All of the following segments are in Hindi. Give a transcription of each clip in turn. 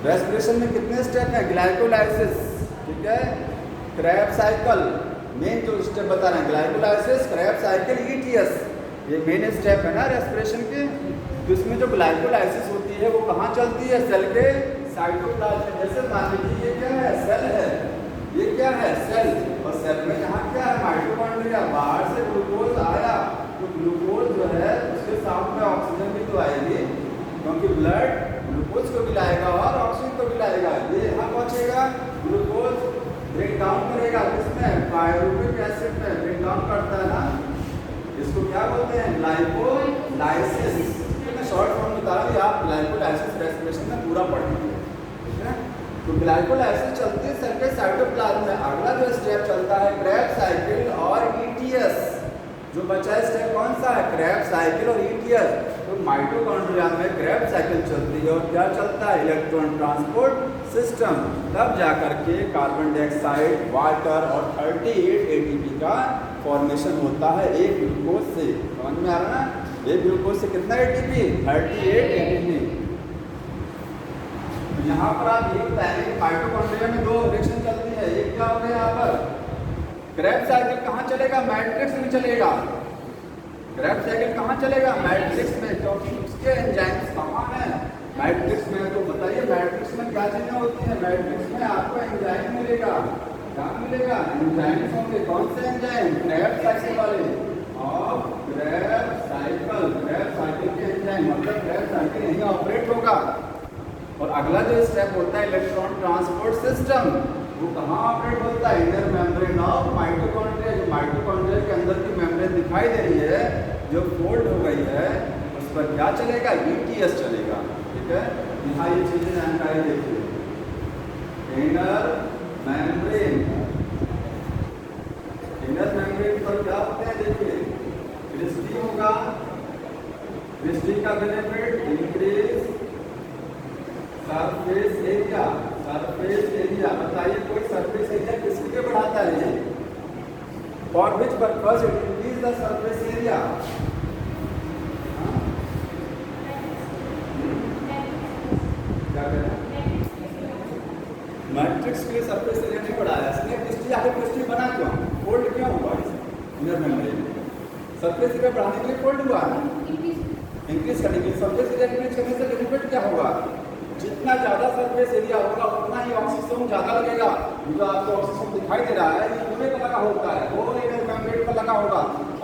रेस्पिरेशन में कितने स्टेप हैं? ग्लाइकोलाइसिस, ठीक है, क्रेब्स साइकिल, मेन जो स्टेप बता रहे हैं ग्लाइकोलाइसिस, क्रेब्स साइकिल, ईटीएस, ये मेन स्टेप है ना रेस्पिरेशन के। तो इसमें जो ग्लाइकोलाइसिस होती है वो कहाँ चलती है? सेल के साइटोप्लाज्म। जैसे मान लीजिए ये क्या है? सेल है, ये क्या है? सेल। और सेल में यहाँ क्या है? माइटोकॉन्ड्रिया। बाहर से ग्लूकोज आया तो ग्लूकोज जो है उसके साथ में ऑक्सीजन भी तो आएगी, क्योंकि ब्लड ग्लूकोज को भी लाएगा और ऑक्सीजन को भी लाएगा। ये यहाँ पहुँचेगा, ग्लूकोज ब्रेक डाउन करेगा किसमें? पायरुविक एसिड में ब्रेक डाउन करता है ना, इसको क्या बोलते हैं? ग्लाइकोलाइसिस। मैं शॉर्ट फॉर्म बता रहा हूँ, आप ग्लाइकोलाइसिस रेस्पिरेशन में पूरा पढ़ेंगे, ठीक है। तो ग्लाइकोलाइसिस चलती है सेल के साइटोप्लाज्म में। अगला जो स्टेप चलता है क्रेब्स साइकिल और ईटीएस। जो बचा है स्टेप कौन सा है? क्रेब्स साइकिल और ईटीएस। तो माइटोकॉन्ड्रिया में क्रेब्स साइकिल चलती है और क्या चलता है? Electron transport system. तब जाकर के कार्बन डाइऑक्साइड, वाटर और 38 एटीपी का फॉर्मेशन होता है एक ग्लूकोज से। समझ में आ रहा है ना? एक ग्लूकोज से कितना एटीपी? 38 एटीपी। यहाँ पर आप ये बताएंगे कि माइटोकॉन्ड्रिया में दो रिएक्शन चलती है, एक क्या हो गया यहाँ पर? क्रेब्स साइकिल कहाँ चलेगा? मैट्रिक्स में चलेगा। क्रेब्स साइकिल कहाँ चलेगा? मैट्रिक्स में, क्योंकि उसके एंजाइम्स कहाँ हैं? मैट्रिक्स में। तो बताइए मैट्रिक्स में क्या चीजें होती हैं? मैट्रिक्स में आपको एंजाइम मिलेगा। क्या मिलेगा? एंजाइम्स होंगे। कौन से एंजाइम? क्रेब्स साइकिल वाले। और क्रेब्स साइकिल, क्रेब्स साइकिल के एंजाइम, मतलब क्रेब्स साइकिल यहीं ऑपरेट होगा। और अगला जो स्टेप होता है इलेक्ट्रॉन ट्रांसपोर्ट सिस्टम, वो कहाँ ऑपरेट होता है? Inner membrane of mitochondria. जो माइटोकॉन्ड्रिया के अंदर की मेम्ब्रेन दिखाई दे रही है, जो फोल्ड हो गई है, उस पर क्या चलेगा? ईटीएस चलेगा, ठीक है। यहाँ ये चीजें जानकारी देखिए, इनर मेम्ब्रेन, इनर मेम्ब्रेन पर क्या होते हैं? देखिए क्रिस्टी होगा, क्रिस्टी का benefit increase surface area. Surface area बताइए, कोई सरफेस एरिया किसके लिए बढ़ाता है? For which purpose it increase the surface area? क्या कह रहे हैं? मैट्रिक्स के लिए सरफेस एरिया नहीं बढ़ाया इसने। क्रिस्टी आखिर क्रिस्टी बना क्यों? फोल्ड क्यों हुआ इनर मेम्ब्रेन? सरफेस एरिया बढ़ाने के लिए फोल्ड हुआ है, इंक्रीज करने के लिए। सरफेस एरिया इंक्रीज करने से बेनिफिट क्या होगा? जितना ज़्यादा सरफेस एरिया होगा उतना ही ऑक्सीजन ज़्यादा लगेगा। जो आपको ऑक्सीजन दिखाई दे रहा है ये पूरे पर लगा होता है, वो इनर मेम्ब्रेन पर लगा होगा।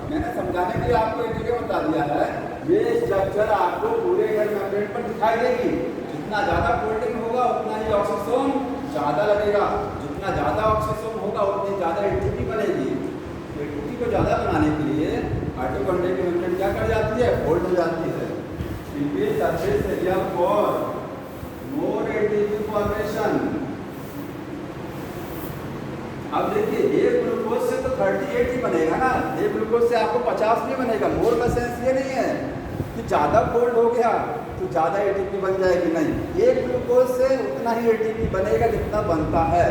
मैंने समझाने के लिए आपको एक जगह बता दिया है, ये स्ट्रक्चर आपको पूरे इनर मेम्ब्रेन पर दिखाई देगी। जितना ज़्यादा फोल्डिंग होगा उतना ही ऑक्सीजन ज़्यादा लगेगा। जितना ज़्यादा ऑक्सीजन होगा उतनी ज़्यादा एटीपी बनेगी। एटीपी को ज़्यादा बनाने के लिए माइटोकॉन्ड्रिया की मेम्ब्रेन क्या कर जाती है? फोल्ड हो जाती है। Increase surface area for more ATP formation. अब देखिए एक ग्लूकोज से तो 38 ही बनेगा ना, एक ग्लूकोज से आपको 50 नहीं बनेगा। मोर का सेंस ये नहीं है कि ज़्यादा फोल्ड हो गया तो ज़्यादा एटीपी बन जाएगी, नहीं। एक ग्लूकोज से उतना ही एटीपी बनेगा जितना बनता है।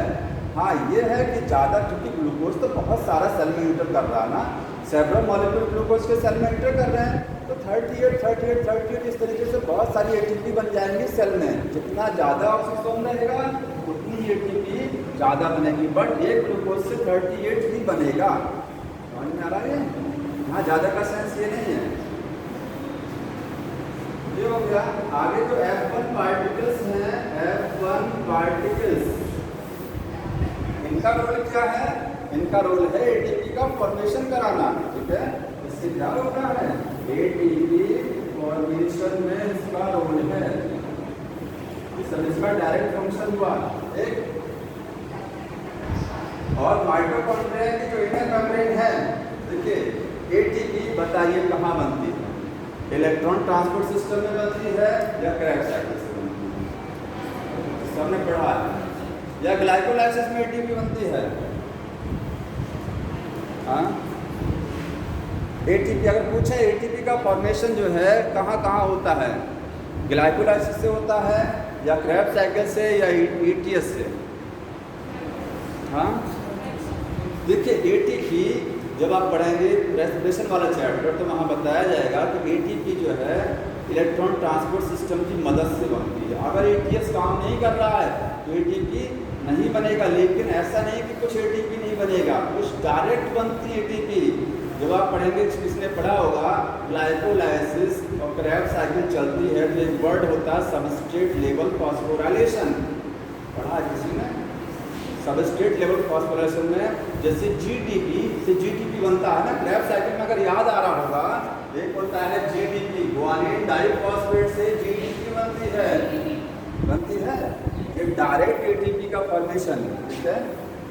हाँ ये है कि ज़्यादा, क्योंकि ग्लूकोज तो बहुत सारा सेल में इंटर कर रहा है ना, सेवरल मॉलिक्यूल ग्लूकोज के सेल में इंटर कर रहे हैं। तो 38 इस तरीके से बहुत सारी एटीपी बन जाएंगी सेल में। जितना ज़्यादा ऑक्सीजन रहेगा उतनी एटीपी ज़्यादा बनेगी। बट एक ग्लूकोज से 38 ही बनेगा। समझ में आ रहा है? यहाँ ज़्यादा का सेंस ये नहीं है। ये हो गया। आगे जो F1 पार्टिकल्स हैं, F1 पार्टिकल्स, इनका रोल क्या है? इनका रोल है एटीपी का फॉर्मेशन कराना, ठीक है। इससे क्या होता है? एटीपी फॉर्मेशन में इसका रोल है। सब इसका डायरेक्ट फंक्शन हुआ एक। और माइटोकॉन्ड्रिया की जो इनर मेम्ब्रेन है, देखिए एटीपी बताइए कहाँ बनती है? इलेक्ट्रॉन ट्रांसपोर्ट सिस्टम में बनती है या क्रेब्स साइकिल से बनती है? सबने पढ़ा है। या ग्लाइकोलाइसिस में एटीपी बनती है? हाँ, एटीपी अगर पूछे एटीपी का फॉर्मेशन जो है कहाँ कहाँ होता है? ग्लाइकोलाइसिस से होता है या क्रेब्स साइकिल से या ईटीएस से? हाँ देखिए एटीपी जब आप पढ़ेंगे रेस्पिरेशन वाला चैप्टर तो वहाँ बताया जाएगा कि एटीपी जो है इलेक्ट्रॉन ट्रांसपोर्ट सिस्टम की मदद से बनती है। अगर एटीएस काम नहीं कर रहा है तो एटीपी नहीं बनेगा, लेकिन ऐसा नहीं कि कुछ एटीपी नहीं बनेगा, कुछ डायरेक्ट बनती है एटीपी। जब आप पढ़ेंगे, किसने पढ़ा होगा, ग्लाइकोलाइसिस और क्रेब्स साइकिल चलती है तो एक वर्ड होता है सबस्ट्रेट लेवल फॉस्फोराइलेशन। पढ़ा किसी ने? सबस्ट्रेट लेवल फॉस्फोराइलेशन में जैसे जीटीपी से जीटीपी बनता है ना, क्रेब्स साइकिल में अगर याद आ रहा होगा, एक होता है जीटीपी, गुआनिन डाइफॉस्फेट से जीटीपी बनती है। ये डायरेक्ट एटीपी का फॉर्मेशन है, ठीक है,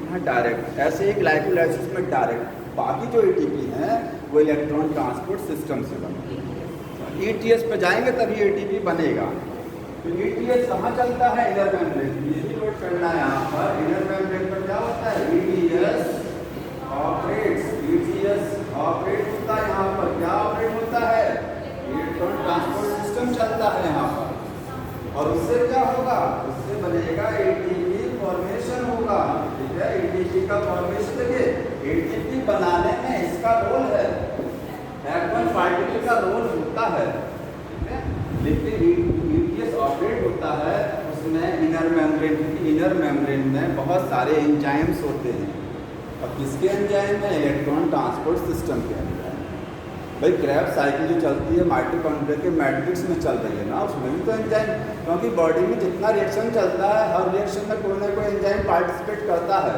यहाँ डायरेक्ट। ऐसे ही ग्लाइकोलाइसिस में डायरेक्ट, बाकी जो एटीपी है वो इलेक्ट्रॉन ट्रांसपोर्ट सिस्टम से बनती है। ईटीएस पे जाएंगे तभी एटीपी बनेगा। तो ईटीएस कहाँ चलता है? Inner membrane. यही नोट करना है यहाँ पर। इनर मेम्ब्रेन पर क्या होता है? ETS operates. ईटीएस ऑपरेट होता है यहाँ पर। क्या ऑपरेट होता है? इलेक्ट्रॉन ट्रांसपोर्ट सिस्टम चलता है यहाँ पर। और उससे क्या होगा? उससे बनेगा एटीपी फॉर्मेशन होगा, ठीक है। एटीपी का फॉर्मेशन देखिए, एटीपी बनाने में इसका रोल है, F1 पार्टिकल का रोल होता है, ठीक है। लेकिन ईटीएस ऑपरेट होता है उसमें इनर मेम्ब्रेन, क्योंकि इनर मेम्ब्रेन में बहुत सारे एंजाइम्स होते हैं। अब किसके एंजाइम है? इलेक्ट्रॉन ट्रांसपोर्ट सिस्टम के एंजाइम। भाई क्रेब्स साइकिल जो चलती है माइटोकॉन्ड्रिया के मैट्रिक्स में चल रही है ना, उसमें भी तो एंजाइम, क्योंकि बॉडी में जितना रिएक्शन चलता है हर रिएक्शन में कोई ना कोई एंजाइम पार्टिसिपेट करता है,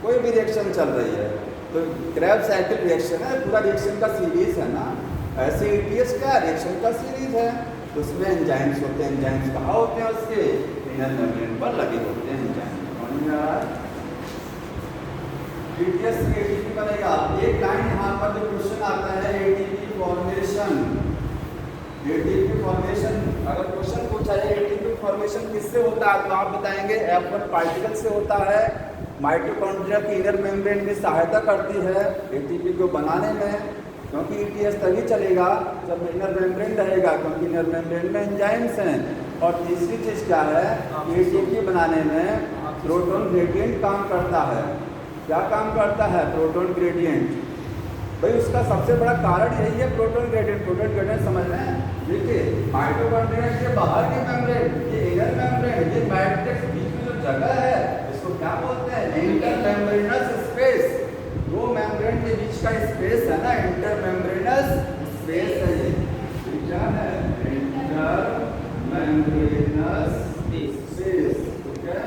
कोई भी रिएक्शन चल रही है तो क्रेब्स साइकिल रिएक्शन है, पूरा रिएक्शन का सीरीज है ना। ऐसे ईटीएस क्या रिएक्शन का सीरीज है, तो उसमें एंजाइम्स होते हैं। एंजाइम्स कहाँ होते हैं? उसके इनर मेम्ब्रेन पर लगे होते हैं एंजाइम। ईटीएस से एटीपी बनेगा। एक लाइन यहाँ पर जो क्वेश्चन आता है, एटीपी फॉर्मेशन। एटीपी फॉर्मेशन अगर क्वेश्चन पूछा जाए एटीपी फॉर्मेशन किससे होता है, तो आप बताएंगे F1 पार्टिकल से होता है। माइटोकॉन्ड्रिया की इनर मेम्ब्रेन में सहायता करती है एटीपी को बनाने में, क्योंकि ईटीएस तभी चलेगा जब इनर मेम्ब्रेन रहेगा, क्योंकि इनर मेम्ब्रेन में एंजाइम्स हैं। और तीसरी चीज़ क्या है? एटीपी बनाने में प्रोटॉन ग्रेडियंट काम करता है। क्या काम करता है? Proton gradient. भाई उसका सबसे बड़ा कारण यही है प्रोटॉन ग्रेडियंट। प्रोटॉन ग्रेडियंट समझ रहे हैं? देखिए माइटोकॉन्ड्रिया के बाहर की मेम्ब्रेन, ये इनर मेम्ब्रेन, ये मैट्रिक्स बीच में जो जगह है इसको क्या बोलते हैं? Intermembranous space. दो मेम्ब्रेन के बीच का स्पेस है ना, इंटरमेम्ब्रेनस स्पेस है। ये क्या है? इंटरमेम्ब्रेनस स्पेस, ठीक है।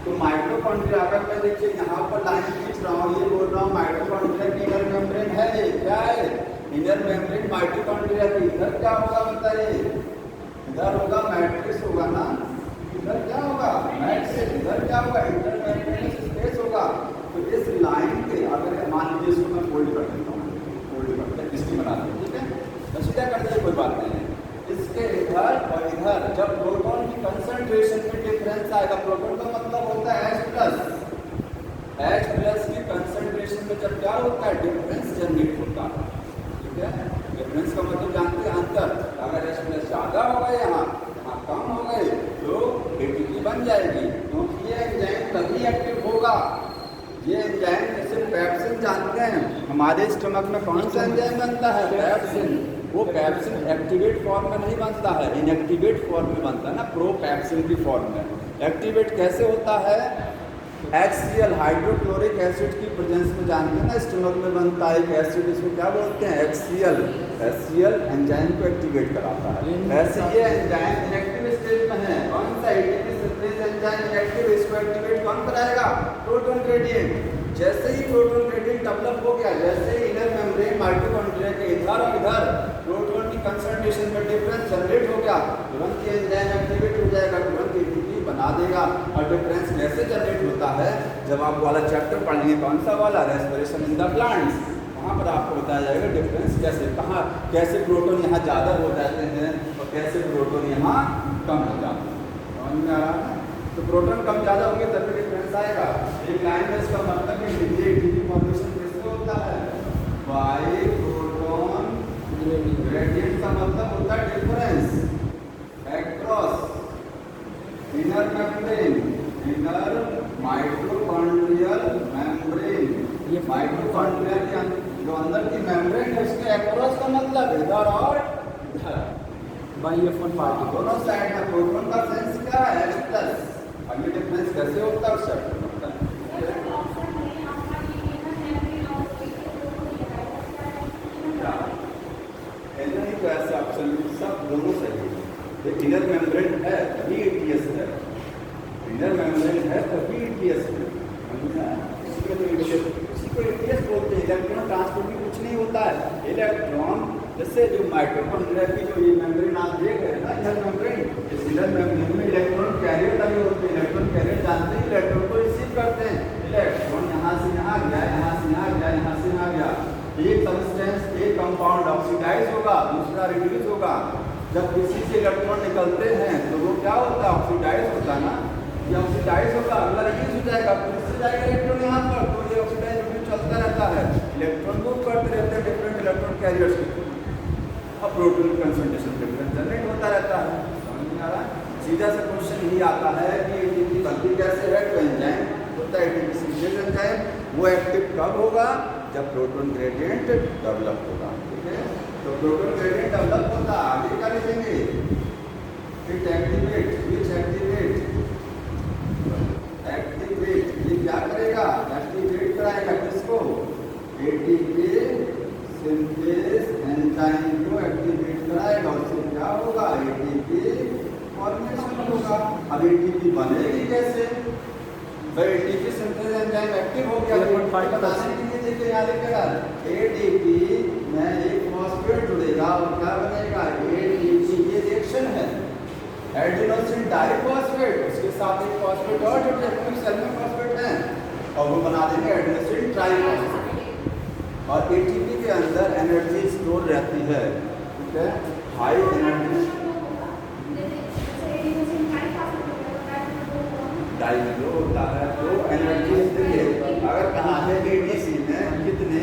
तो माइटोकॉन्ड्रिया अगर मैं देखिए यहाँ पर लाइन खींच रहा हूँ, ये बोल रहा हूँ माइटोकॉन्ड्रिया की इनर मेम्ब्रेन है। ये क्या है? इनर मेम्ब्रेन माइटोकॉन्ड्रिया की। इधर क्या होगा बताइए? इधर होगा मैट्रिक्स होगा ना, इधर क्या होगा? मैट्रिक्स। इधर क्या होगा? इंटरमेम्ब्रेनस स्पेस होगा। तो इस लाइन के अगर मान लीजिए इसको मैं फोल्ड कर देता हूँ, फोल्ड करते हैं, इसकी बना दें, ठीक है, तो सीधा कर दीजिए, कोई बात नहीं है। इसके इधर और इधर जब प्रोटॉन की कंसंट्रेशन में डिफरेंस आएगा, प्रोटॉन का मतलब होता है H प्लस की कंसंट्रेशन में जब क्या होता है? डिफरेंस जनरेट होता है, ठीक है। डिफरेंस का मतलब जानते हैं अंतर। अगर H प्लस ज़्यादा हो गए, यहाँ कम हो गए तो एटीपी बन जाएगी, क्योंकि ये एंजाइम तभी एक्टिव होगा। ये एंजाइम जैसे पैप्सिन जानते हैं, हमारे स्टमक में कौन सा एंजाइम बनता है? पैप्सिन। वो पैप्सिन एक्टिवेट फॉर्म में नहीं बनता है, इनएक्टिवेट फॉर्म में बनता है ना, प्रोपैप्सिन की फॉर्म में। एक्टिवेट कैसे होता है? HCl हाइड्रोक्लोरिक एसिड की प्रेजेंस में जानते हैं ना, स्टमक में बनता है एक एसिड, इसको क्या बोलते हैं? HCl। HCl एंजाइम को एक्टिवेट कराता है। ऐसे ये एंजाइम इनएक्टिव स्टेट में है। कौन सा? ATP synthase enzyme inactive. इसको एक्टिवेट कौन कराएगा? Proton gradient. जैसे ही प्रोटॉन ग्रेडियंट डेवलप हो गया, जैसे ही इनर मेम्ब्रेन माइटोकॉन्ड्रिया के इधर और इधर प्रोटॉन की कंसंट्रेशन में डिफरेंस जनरेट हो गया, तुरंत ये एंजाइम एक्टिवेट हो जाएगा, तुरंत एटीपी बना देगा। और डिफरेंस कैसे जनरेट होता है? जब आप वाला चैप्टर पढ़ेंगे, कौन सा वाला? रेस्पिरेशन इन द प्लांट्स, वहाँ पर आपको बताया जाएगा डिफरेंस कैसे, कहाँ कैसे प्रोटॉन यहाँ ज़्यादा हो जाते हैं और कैसे प्रोटॉन यहाँ कम हो जाते हैं। समझ में आ रहा है? तो प्रोटॉन कम ज़्यादा होंगे तभी डिफरेंस आएगा। एक लाइन में इसका मतलब है एटीपी फॉर्मेशन कैसे होता है? बाय प्रोटॉन ग्रेडियंट का मतलब होता है difference across inner membrane, inner mitochondrial membrane. ये माइटोकॉन्ड्रिया के जो अंदर की मेम्ब्रेन है उसके अक्रॉस का मतलब इधर और बाई F1 पार्टिकल। दोनों साइड में प्रोटॉन का सेंस क्या है H प्लस। अब ये डिफरेंस कैसे होता है उससे होता है नहीं तो ऐसे ऑप्शन सब दोनों सही है। इनर मेम्ब्रेन है तभी ETS है, इनर मेम्ब्रेन है तभी ETS है। इसमें तो इसी को ETS बोलते हैं। इलेक्ट्रॉन ट्रांसपोर्ट भी कुछ नहीं होता है। इलेक्ट्रॉन जैसे जो माइटोकॉन्ड्रिया की जो ये मेम्ब्रेन आप देख रहे हैं ना, इनर मेम्ब्रेन, इस इनर मेम्ब्रेन में इलेक्ट्रॉन कैरियर लगे होते हैं। इलेक्ट्रॉन कैरियर जानते हैं इलेक्ट्रॉन को रिसीव करते हैं। इलेक्ट्रॉन यहाँ से यहाँ गया, यहाँ से यहाँ गया, यहाँ से यहाँ गया। एक सब्सटेंस, एक कंपाउंड ऑक्सीडाइज होगा, दूसरा रिड्यूस होगा। जब किसी से इलेक्ट्रॉन निकलते हैं तो वो क्या होता है, ऑक्सीडाइज होता है ना। ये ऑक्सीडाइज होगा, अगला रिड्यूस हो जाएगा, फिर इससे जाएगा इलेक्ट्रॉन यहाँ पर, तो ये ऑक्सीडाइज रिड्यूस चलता रहता है। इलेक्ट्रॉन मूव करते रहते हैं डिफरेंट इलेक्ट्रॉन कैरियर्स के थ्रू। अब प्रोटॉन कंसंट्रेशन डिफरेंस जनरेट होता रहता है। समझ में आ रहा है? सीधा सा क्वेश्चन यही आता है कि ATP बनती कैसे है। तो एंजाइम होता है ATP सिंथेज एंजाइम, वो एक्टिव कब होगा, जब प्रोटॉन ग्रेडियंट डेवलप होगा। ठीक है, तो प्रोटॉन ग्रेडियंट डेवलप होता है, आगे क्या लिखेंगे, it activate, which activate, activate, ये क्या करेगा, एक्टिवेट कराएगा किसको, ATP सिंथेज एंजाइम को एक्टिवेट कराएगा। उससे क्या होगा, ATP फॉर्मेशन होगा। अब ATP बनेगी कैसे, भाई ATP सिंथेज एंजाइम एक्टिव हो गया तो बताने के लिए देखिए यहाँ लिखेगा ATP में एक फॉस्फेट जुड़ेगा और क्या बनेगा, ATP, ये रिएक्शन है, एडिनोसिन डाइफॉस्फेट, उसके साथ एक फॉस्फेट और जुड़ जाएगा, सेल में फॉस्फेट है और वो बना देंगे एडिनोसिन ट्राइफॉस्फेट। और ATP के अंदर एनर्जी स्टोर रहती है। ठीक है, हाई एनर्जी डाइलो होता है तो एनर्जी देखिए, अगर कहा है ATC में कितने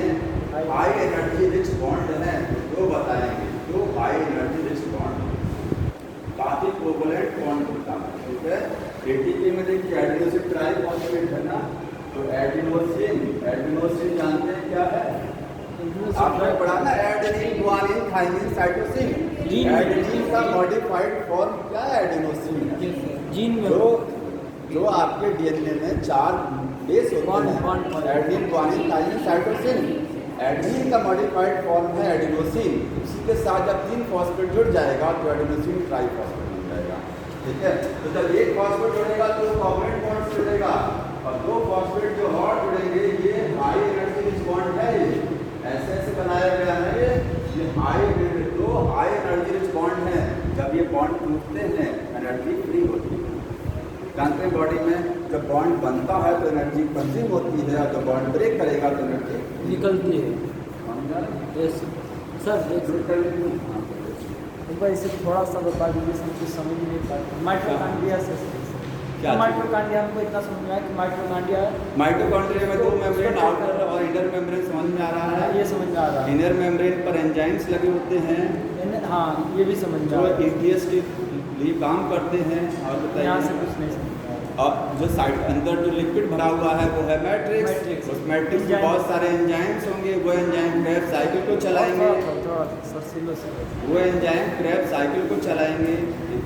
हाई एनर्जी रिच बॉन्ड है तो बताएंगे, तो हाई एनर्जी रिच बॉन्ड काफी कोवलेंट बॉन्ड होता है। ठीक है, ATP में देखिए एडिनोसिन ट्राइफॉस्फेट है ना, तो एडिनोसिन जानते हैं क्या है, आपने पढ़ा ना, adenine, guanine, thymine, cytosine. Adenine का मॉडिफाइड फॉर्म क्या है, एडिनोसिन है। जीन में जो आपके DNA में 4 बेस होते हैं, adenine, guanine, thymine, cytosine. Adenine का मॉडिफाइड फॉर्म है एडिनोसिन। इसी के साथ जब 3 फॉस्फेट जुड़ जाएगा तो एडिनोसिन ट्राइफॉस्फेट बन जाएगा। ठीक है, तो जब एक फॉस्फेट जुड़ेगा तो कोवलेंट बॉन्ड जुड़ेगा और 2 फॉस्फेट जो और जुड़ेंगे ये हाई एनर्जी रिच बॉन्ड है। ऐसे ऐसे बनाया गया है ये हाई एनर्जी रिच बॉन्ड है। जब ये बॉन्ड टूटते हैं एनर्जी फ्री होती है। जानते हैं बॉडी में जब बॉन्ड बनता है तो एनर्जी कंज्यूम होती है और जब बॉन्ड ब्रेक करेगा तो एनर्जी निकलती है। सर एक बार इसे थोड़ा सा बता दीजिए, सब कुछ समझ नहीं पाते। माइटोकॉन्ड्रिया से क्या, माइटोकॉन्ड्रिया हमको इतना समझ में आया कि माइटोकॉन्ड्रिया में 2 मेम्ब्रेन, आउटर और इनर मेम्ब्रेन समझ में आ रहा है। ये समझ में आ रहा है। इनर मेम्ब्रेन पर एंजाइम्स लगे होते हैं, हाँ ये भी समझ में आ रहा है, जो ETS के लिए काम करते हैं। और बताइए, यहाँ से कुछ नहीं समझ में आ रहा। अब जो साइड अंदर जो लिक्विड भरा हुआ है वो है मैट्रिक्स। उस मैट्रिक्स में बहुत सारे एंजाइम्स होंगे, वो एंजाइम क्रेब्स साइकिल को चलाएंगे, वो एंजाइम क्रेब्स साइकिल को चलाएंगे।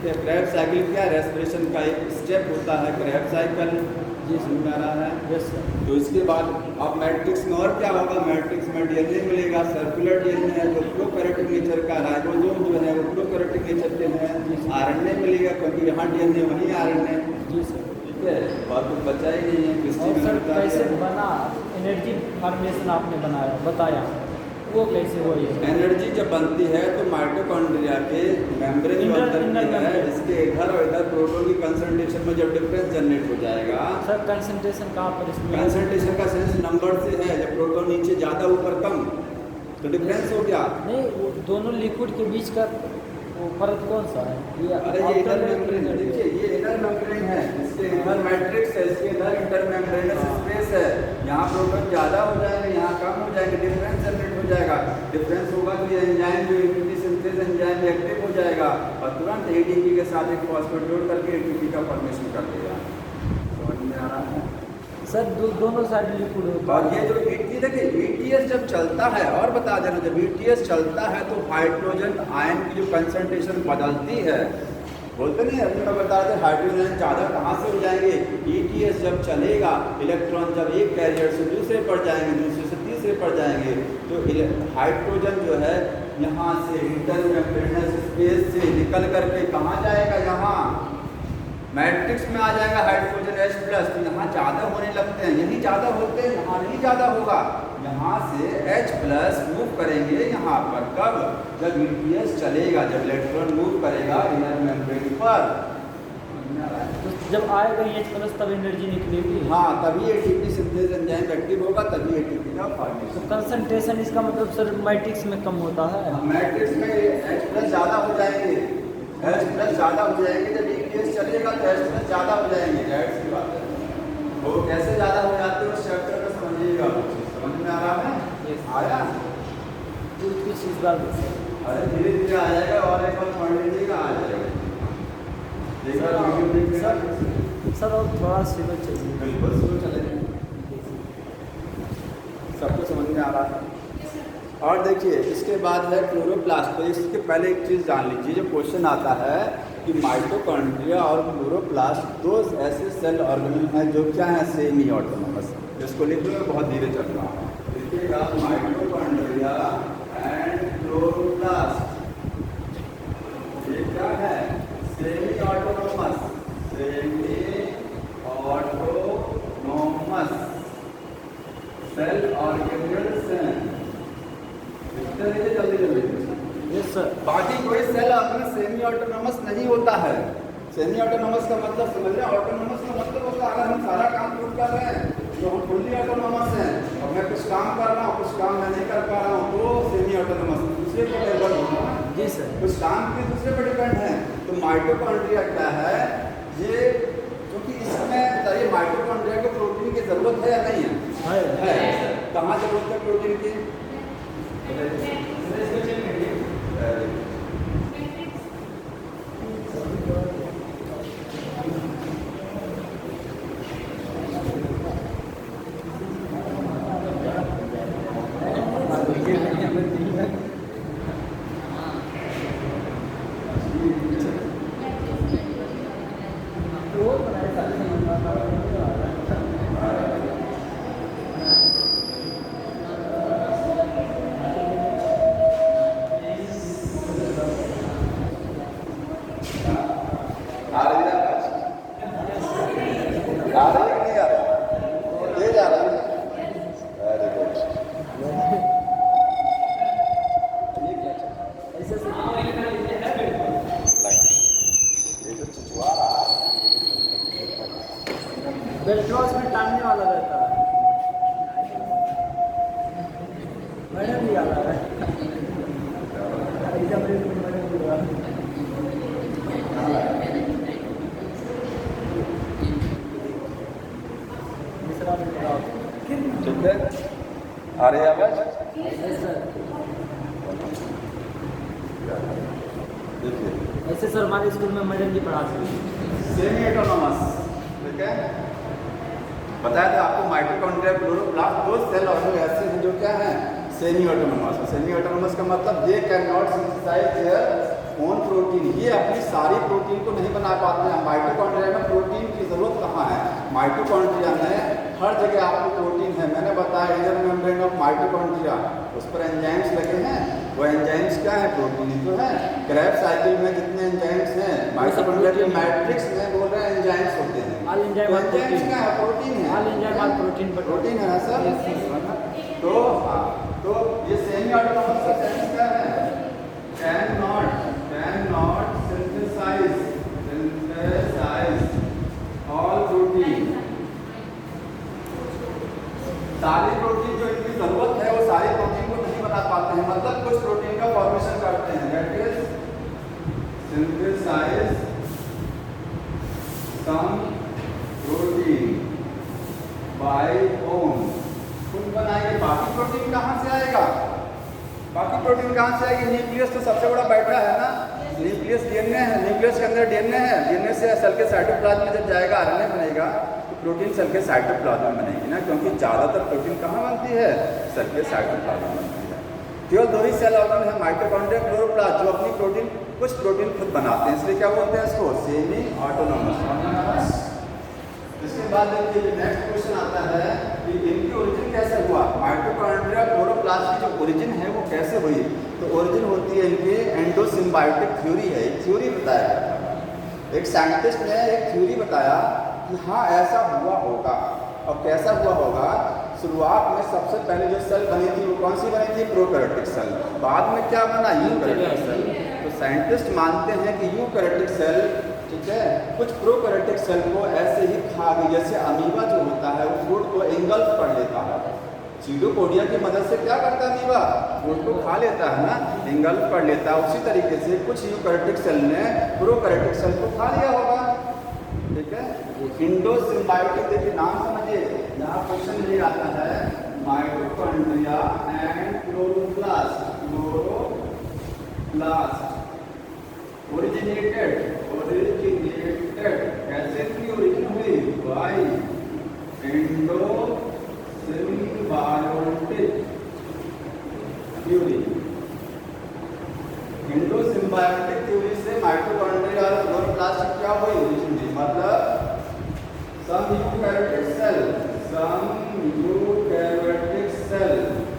क्रेब्स साइकिल क्या, रेस्पिरेशन का एक स्टेप होता है क्रेब्स साइकिल, ये समझ में आ रहा है। Yes sir. तो इसके बाद अब मैट्रिक्स में और क्या होगा, मैट्रिक्स में DNA मिलेगा, सर्कुलर DNA है जो प्रोकैरियोटिक नेचर का, राइबोसोम जो है वो प्रोकैरियोटिक नेचर के हैं, RNA मिलेगा क्योंकि यहाँ DNA वहीं RNA। जी सर। ठीक है, और कुछ बचा ही नहीं है। और सर कैसे बना एनर्जी फॉर्मेशन आपने बनाया बताया, वो कैसे हुई है? एनर्जी जब बनती है तो माइटोकॉन्ड्रिया के मेम्ब्रेन जो अंदर है इसके इधर और इधर प्रोटॉन की कंसंट्रेशन में जब डिफरेंस जनरेट हो जाएगा। सर कंसंट्रेशन कहाँ पर इसमें? कंसंट्रेशन का सेंस नंबर से है, जब प्रोटॉन नीचे ज़्यादा ऊपर कम तो डिफरेंस हो गया। नहीं, वो दोनों लिक्विड के बीच का वो फर्क कौन सा है? अरे ये इनर मेम्ब्रेन है, देखिए ये इनर मेम्ब्रेन है, इसके इधर मैट्रिक्स है, इसके इधर इंटर मेम्ब्रेनस स्पेस है। यहाँ प्रोटॉन ज़्यादा हो जाएंगे, यहाँ कम हो जाएंगे, डिफरेंस जनरेट हो जाएगा। डिफरेंस होगा तो ये एंजाइम जो ATP सिंथेज एंजाइम एक्टिव हो जाएगा और तुरंत ATP के साथ एक फॉस्फेट जोड़ करके ATP का फॉर्मेशन कर देगा। समझ में आ रहा है? सर दोनों साइड लिक्विड होता और ये जो देखिए ETS जब चलता है, और बता देना, जब ETS चलता है तो हाइड्रोजन आयन की जो कंसंट्रेशन बदलती है। बोलते नहीं, अभी मैं बता रहे थे हाइड्रोजन ज़्यादा कहाँ से हो जाएंगे, ETS जब चलेगा, इलेक्ट्रॉन जब एक कैरियर से दूसरे पर जाएंगे, दूसरे से तीसरे पर जाएंगे, तो हाइड्रोजन जो है यहाँ से इंटरमेम्ब्रेनस स्पेस से निकल करके कहाँ जाएगा, यहाँ मैट्रिक्स में आ जाएगा हाइड्रोजन H+। तो यहाँ ज़्यादा होने लगते हैं, यहीं ज़्यादा होते हैं, यहाँ नहीं ज़्यादा होगा। यहाँ से H+ मूव करेंगे यहाँ पर, कब, जब ETS चलेगा, जब इलेक्ट्रॉन मूव करेगा इनर मेम्ब्रेन पर। तो जब आएगा H+ तब एनर्जी निकलेगी। हाँ, तभी ATP सिंथेस एंजाइम एक्टिव होगा, तभी ATP का फॉर्मेशन। तो कंसंट्रेशन इसका मतलब सर मैट्रिक्स में कम होता है। मैट्रिक्स में H+ ज़्यादा हो जाएंगे, H+ ज़्यादा हो जाएंगे, जब ETS चलेगा तो H+ ज़्यादा हो जाएंगे, जाहिर सी बात है। वो कैसे ज़्यादा हो जाते हैं उस चैप्टर को समझिएगा, समझ में आ रहा है? आया कुछ इस बार अरे धीरे धीरे आ जाएगा, और एक बार पढ़ लीजिएगा, आ जाएगा। सर और थोड़ा स्लो चाहिए। बिल्कुल स्लो चलेगा, सबको समझ में आ रहा है। और देखिए इसके बाद है क्लोरोप्लास्ट। तो इसके पहले एक चीज़ जान लीजिए, जो क्वेश्चन आता है कि माइटोकॉन्ड्रिया और क्लोरोप्लास्ट दो ऐसे सेल ऑर्गेनल हैं जो क्या है, सेमी ऑटोनोमस। इसको लिख लो, बहुत धीरे चल रहा है, लिखिएगा माइटोकॉन्ड्रिया एंड क्लोरोप्लास्ट, ये क्या है, semi autonomous, semi autonomous cell organelles हैं। जल्दी जल्दी। Yes sir. बाकी कोई सेल ऑर्गेनल सेमी ऑटोनोमस नहीं होता है। सेमी ऑटोनोमस का मतलब समझ रहे हैं, ऑटोनोमस का मतलब होता है अगर हम सारा काम खुद कर रहे हैं तो हम फुल्ली ऑटोनोमस हैं, और मैं कुछ काम कर रहा हूँ, कुछ काम मैं नहीं कर पा रहा हूँ, तो सेमी ऑटोनोमस, दूसरे पर निर्भर होना। जी सर। कुछ काम के दूसरे पर डिपेंड है। तो माइटोकॉन्ड्रिया क्या है, ये क्योंकि इसमें बताइए माइटोकॉन्ड्रिया को प्रोटीन की जरूरत है या नहीं है? कहाँ जरूरत है प्रोटीन की? बेल्ट्रॉस में टांगने वाला रहता है, मैडम भी आ रहा है। ठीक है, आ रही है आवाज? देखिए ऐसे सर हमारे स्कूल में मैडम जी पढ़ाते हैं। सेमी ऑटोनोमस, ठीक है, बताया था आपको माइटोकॉन्ड्रिया क्लोरोप्लास्ट दो सेल ऑर्गेनल ऐसे हैं जो क्या है, सेमी ऑटोनोमस। सेमी ऑटोनोमस का मतलब they can not synthesise their own protein, ये अपनी सारी प्रोटीन को नहीं बना पाते हैं। माइटोकॉन्ड्रिया में प्रोटीन की जरूरत कहाँ है, माइटोकॉन्ड्रिया में हर जगह आपको प्रोटीन है। मैंने बताया इनर मेम्ब्रेन ऑफ माइटोकॉन्ड्रिया, उस पर एंजाइम्स लगे हैं, वो एंजाइम्स क्या है, प्रोटीन ही तो है। क्रेब्स साइकिल में जितने एंजाइम्स हैं माइटोकॉन्ड्रिया के मैट्रिक्स में बोल रहे हैं एंजाइम्स होते हैं। ऑल एंजाइम एंजाइम्स क्या है, प्रोटीन है, ऑल एंजाइम प्रोटीन प्रोटीन है ना सर। तो तो ये सेमी ऑटोनोमस का सेंस क्या है, can not synthesise all protein, सारी प्रोटीन जो इनकी जरूरत है वो सारी प्रोटीन को नहीं बना पाते हैं, मतलब कुछ प्रोटीन का फॉर्मेशन करते हैं, that is synthesise some protein by own, खुद बनाएंगे। बाकी प्रोटीन कहाँ से आएगा, बाकी प्रोटीन कहाँ से आएगी, न्यूक्लियस तो सबसे बड़ा बैठा है ना, न्यूक्लियस डीएनए है, न्यूक्लियस के अंदर डीएनए है, डीएनए से सेल के साइटोप्लाज्म में जब जाएगा आरएनए बनेगा तो प्रोटीन सेल के साइटोप्लाज्म में बनेगी ना, क्योंकि ज़्यादातर प्रोटीन कहाँ बनती है, सेल के साइटोप्लाज्म में बनती है। केवल दो ही सेल ऑर्गन है, माइटोकॉन्ड्रिया, क्लोरोप्लास्ट, जो अपनी प्रोटीन कुछ प्रोटीन खुद बनाते हैं, इसलिए क्या बोलते हैं इसको, सेमी ऑटोनोमस। इसके बाद देखिए नेक्स्ट क्वेश्चन आता है कि इनकी ओरिजिन कैसे हुआ, माइटोकॉन्ड्रिया क्लोरोप्लास्ट की जो ओरिजिन है वो कैसे हुई। तो ओरिजिन होती है इनकी एंडोसिम्बायोटिक थ्योरी है, एक थ्योरी बताया गया, एक साइंटिस्ट ने एक थ्योरी बताया कि हाँ ऐसा हुआ होगा। और कैसा हुआ होगा, शुरुआत में सबसे पहले जो सेल बनी थी वो कौन सी बनी थी, प्रोकैरियोटिक सेल, बाद में क्या बना, यूकैरियोटिक सेल। तो साइंटिस्ट मानते हैं कि यूकैरियोटिक सेल, ठीक है, कुछ प्रोकैरियोटिक सेल को ऐसे ही खा गई, जैसे अमीबा जो होता है वो फूड को एंगल्फ कर लेता है, सीडोपोडिया की मदद से क्या करता है अमीबा, फूड को खा लेता है ना, एंगल्फ कर लेता है। उसी तरीके से कुछ यूकैरियोटिक सेल ने प्रोकैरियोटिक सेल को खा लिया होगा, ठीक है। इंडोसिम्बायोटिक, देखिए नाम समझिए, यहाँ क्वेश्चन ये आता है माइटोकॉन्ड्रिया एंड क्लोरोप्लास्ट, ओरिजिनेटेड कैसे की ओरिजिन हुई, by endosymbiotic theory. Endosymbiotic theory से माइटोकॉन्ड्रिया और क्लोरोप्लास्ट क्या हुई, ओरिजिन हुई। मतलब some eukaryotic cell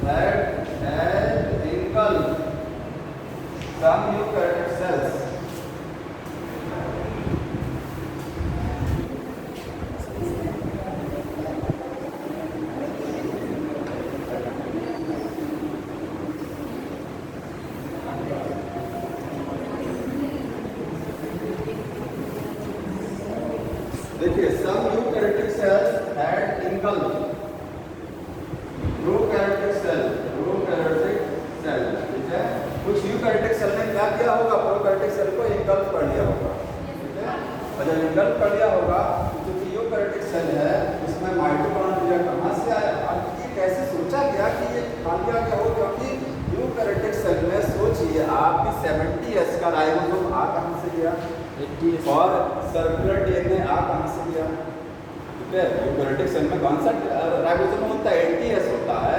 that has engulfed some eukaryotic cells. देखिए some eukaryotic cells had engulfed prokaryotic cell, ठीक है। कुछ यूकैरियोटिक सेल ने क्या किया होगा, प्रोकैरियोटिक सेल को engulf कर लिया होगा, ठीक है। और जब engulf कर लिया होगा तो जो यूकैरियोटिक सेल है इसमें माइटोकॉन्ड्रिया कहाँ से आया, और ये कैसे सोचा गया कि ये खा लिया गया हो, क्योंकि यूकैरियोटिक सेल में सोचिए आपकी 70S का राइबोसोम आ कहाँ से गया, और सर्कुलर डीएनए आ कहाँ से गया, ठीक है। यूकैरियोटिक सेल में कौन सा राइबोसोम होता है, 80S होता है,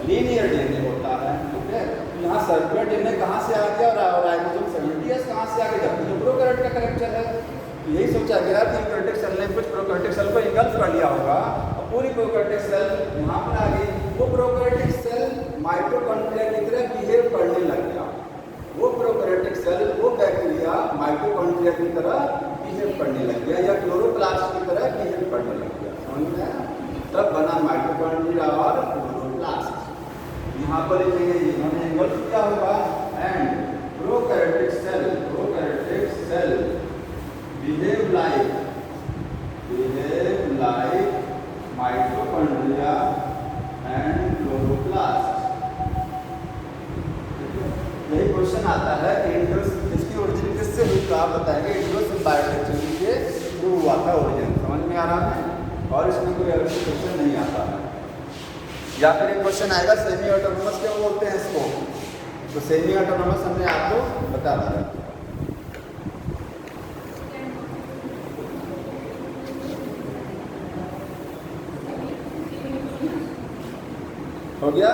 लीनियर डीएनए होता है, ठीक है। यहाँ सर्कुलर डीएनए कहाँ से आ गया और राइबोसोम 70S कहाँ से आ गया, जबकि जो प्रोकैरियोट का करेक्टर है। तो यही सोचा गया कि यूकैरियोटिक सेल ने कुछ प्रोकैरियोटिक सेल को इंगल्फ कर लिया होगा और पूरी प्रोकैरियोटिक सेल यहाँ पर आ गई। वो प्रोकैरियोटिक सेल माइटोकॉन्ड्रिया की तरह बिहेव करने लग गया, वो प्रोकैरियोटिक सेल, वो बैक्टीरिया माइटोकॉन्ड्रिया की तरह बिहेव करने लग गया या क्लोरोप्लास्ट की तरह बिहेव करने लग गया, समझ में आया? तब बना माइटोकॉन्ड्रिया और क्लोरोप्लास्ट। यहाँ पर लिखेंगे इन्होंने इंगल्फ किया होगा and prokaryotic cell behave like mitochondria and chloroplast. यही क्वेश्चन आता है कि इसकी ओरिजिन किससे हुई, तो आप बताएंगे एंडोसिम्बायोटिक थ्योरी के थ्रू हुआ था ओरिजिन, समझ में आ रहा है। और इसमें कोई अलग क्वेश्चन नहीं आता है। या फिर एक क्वेश्चन आएगा सेमी ऑटोनोमस क्यों बोलते हैं इसको, तो सेमी ऑटोनोमस हमने आपको बता दिया। हो गया।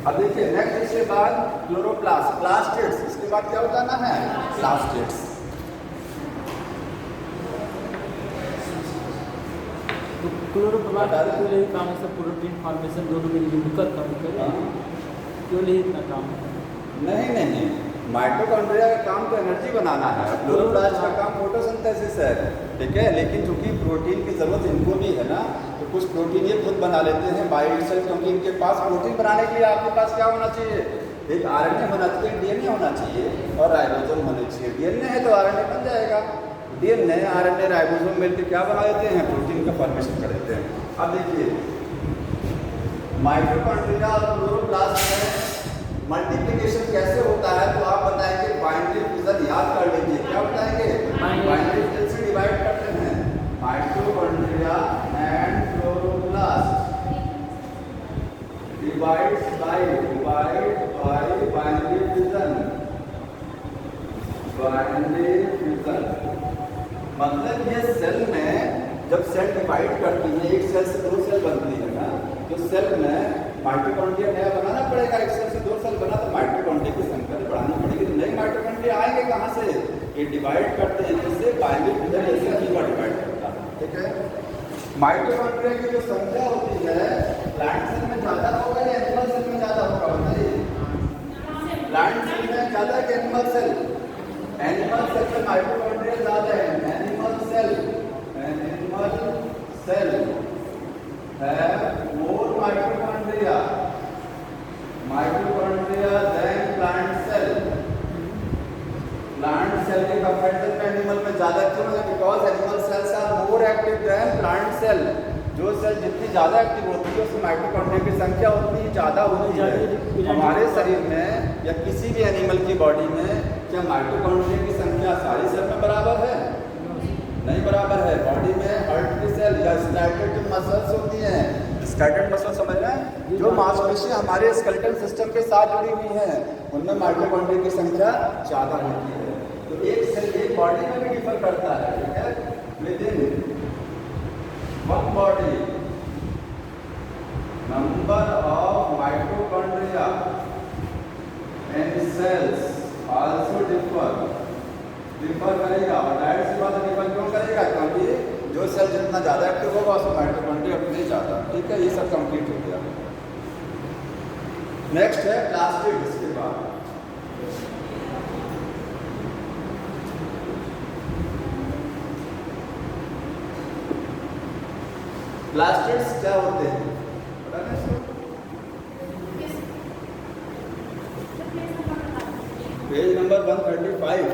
अब देखिए नेक्स्ट इसके बाद क्लोरोप्लास्ट, प्लास्टिड्स, इसके बाद क्या बताना है, प्लास्टिड्स। क्लोरोप्लास्ट केवल यही काम है, प्रोटीन फॉर्मेशन दोनों में मिलकर काम करे, केवल यही इतना काम है। नहीं, माइटोकॉन्ड्रिया का काम तो एनर्जी बनाना है, क्लोरोप्लास्ट का काम फोटोसिंथेसिस है, ठीक है। लेकिन चूंकि प्रोटीन की जरूरत इनको भी है ना, तो कुछ प्रोटीन ये खुद बना लेते हैं बाय इटसेल्फ, क्योंकि इनके पास प्रोटीन बनाने के लिए आपके पास क्या होना चाहिए, एक आरएनए होना चाहिए, डीएनए होना चाहिए और राइबोसोम होने चाहिए। डीएनए है तो आरएनए बन जाएगा, डीएनए आरएनए राइबोसोम मिलकर क्या बना देते हैं, प्रोटीन का फॉर्मेशन कर देते हैं। अब देखिए माइटोकॉन्ड्रिया और क्लोरोप्लास्ट में मल्टीप्लिकेशन कैसे होता है, तो आप बताएंगे बाइनरी फिजन, याद कर लीजिए, क्या बताएंगे, बाइनरी फिजन से डिवाइड करते हैं mitochondria and chloroplast divide by binary fusion मतलब ये सेल में जब सेल डिवाइड करती है, एक सेल से 2 सेल बनती है ना, तो सेल में माइटोकॉन्ड्रिया नया बनाना पड़ेगा। एक सेल से 2 सेल बना तो माइटोकॉन्ड्रिया की संख्या बढ़ानी पड़ेगी। तो नए माइटोकॉन्ड्रिया आएंगे कहाँ से? ये डिवाइड करते हैं, जैसे बाइनरी फ्यूजन ऐसे जीवा डिवाइड करता है। ठीक है, माइटोकॉन्ड्रिया की जो संख्या होती है प्लांट सेल में ज़्यादा होगा या एनिमल सेल में ज़्यादा होगा बताइए? प्लांट सेल में ज़्यादा कि एनिमल सेल? एनिमल सेल में माइटोकॉन्ड्रिया ज़्यादा है। Animal cell have more mitochondria than plant cell. Plant cell के कंपैरिजन में एनिमल में ज़्यादा क्यों है? Because animal cells are more active than plant cell. जो सेल जितनी ज़्यादा एक्टिव होती है उसमें माइटोकॉन्ड्रिया की संख्या उतनी ज़्यादा होती है। हमारे शरीर में या किसी भी एनिमल की बॉडी में क्या माइटोकॉन्ड्रिया की संख्या सारी सेल में बराबर है? नहीं बराबर है। बॉडी में हार्ट की सेल या स्केलेटल जो मसल्स होती हैं, स्केलेटल मसल समझ रहे हैं, जो मांसपेशियां हमारे स्केलेटल सिस्टम के साथ जुड़ी हुई हैं, उनमें माइटोकॉन्ड्रिया की संख्या ज़्यादा होती है। तो एक सेल एक बॉडी में भी डिफर करता है। ठीक है, with in one body number of mitochondria and sales also differ करेगा। और डायरेक्ट सी बात है, डिफर क्यों करेगा? क्योंकि जो सेल जितना ज़्यादा एक्टिव होगा उसमें माइटोकॉन्ड्रिया उतनी ज़्यादा। ठीक है, ये सब कंप्लीट हो गया। नेक्स्ट है प्लास्टिड। इसके बाद प्लास्टिड्स क्या होते हैं पता है इसको? Page number 135।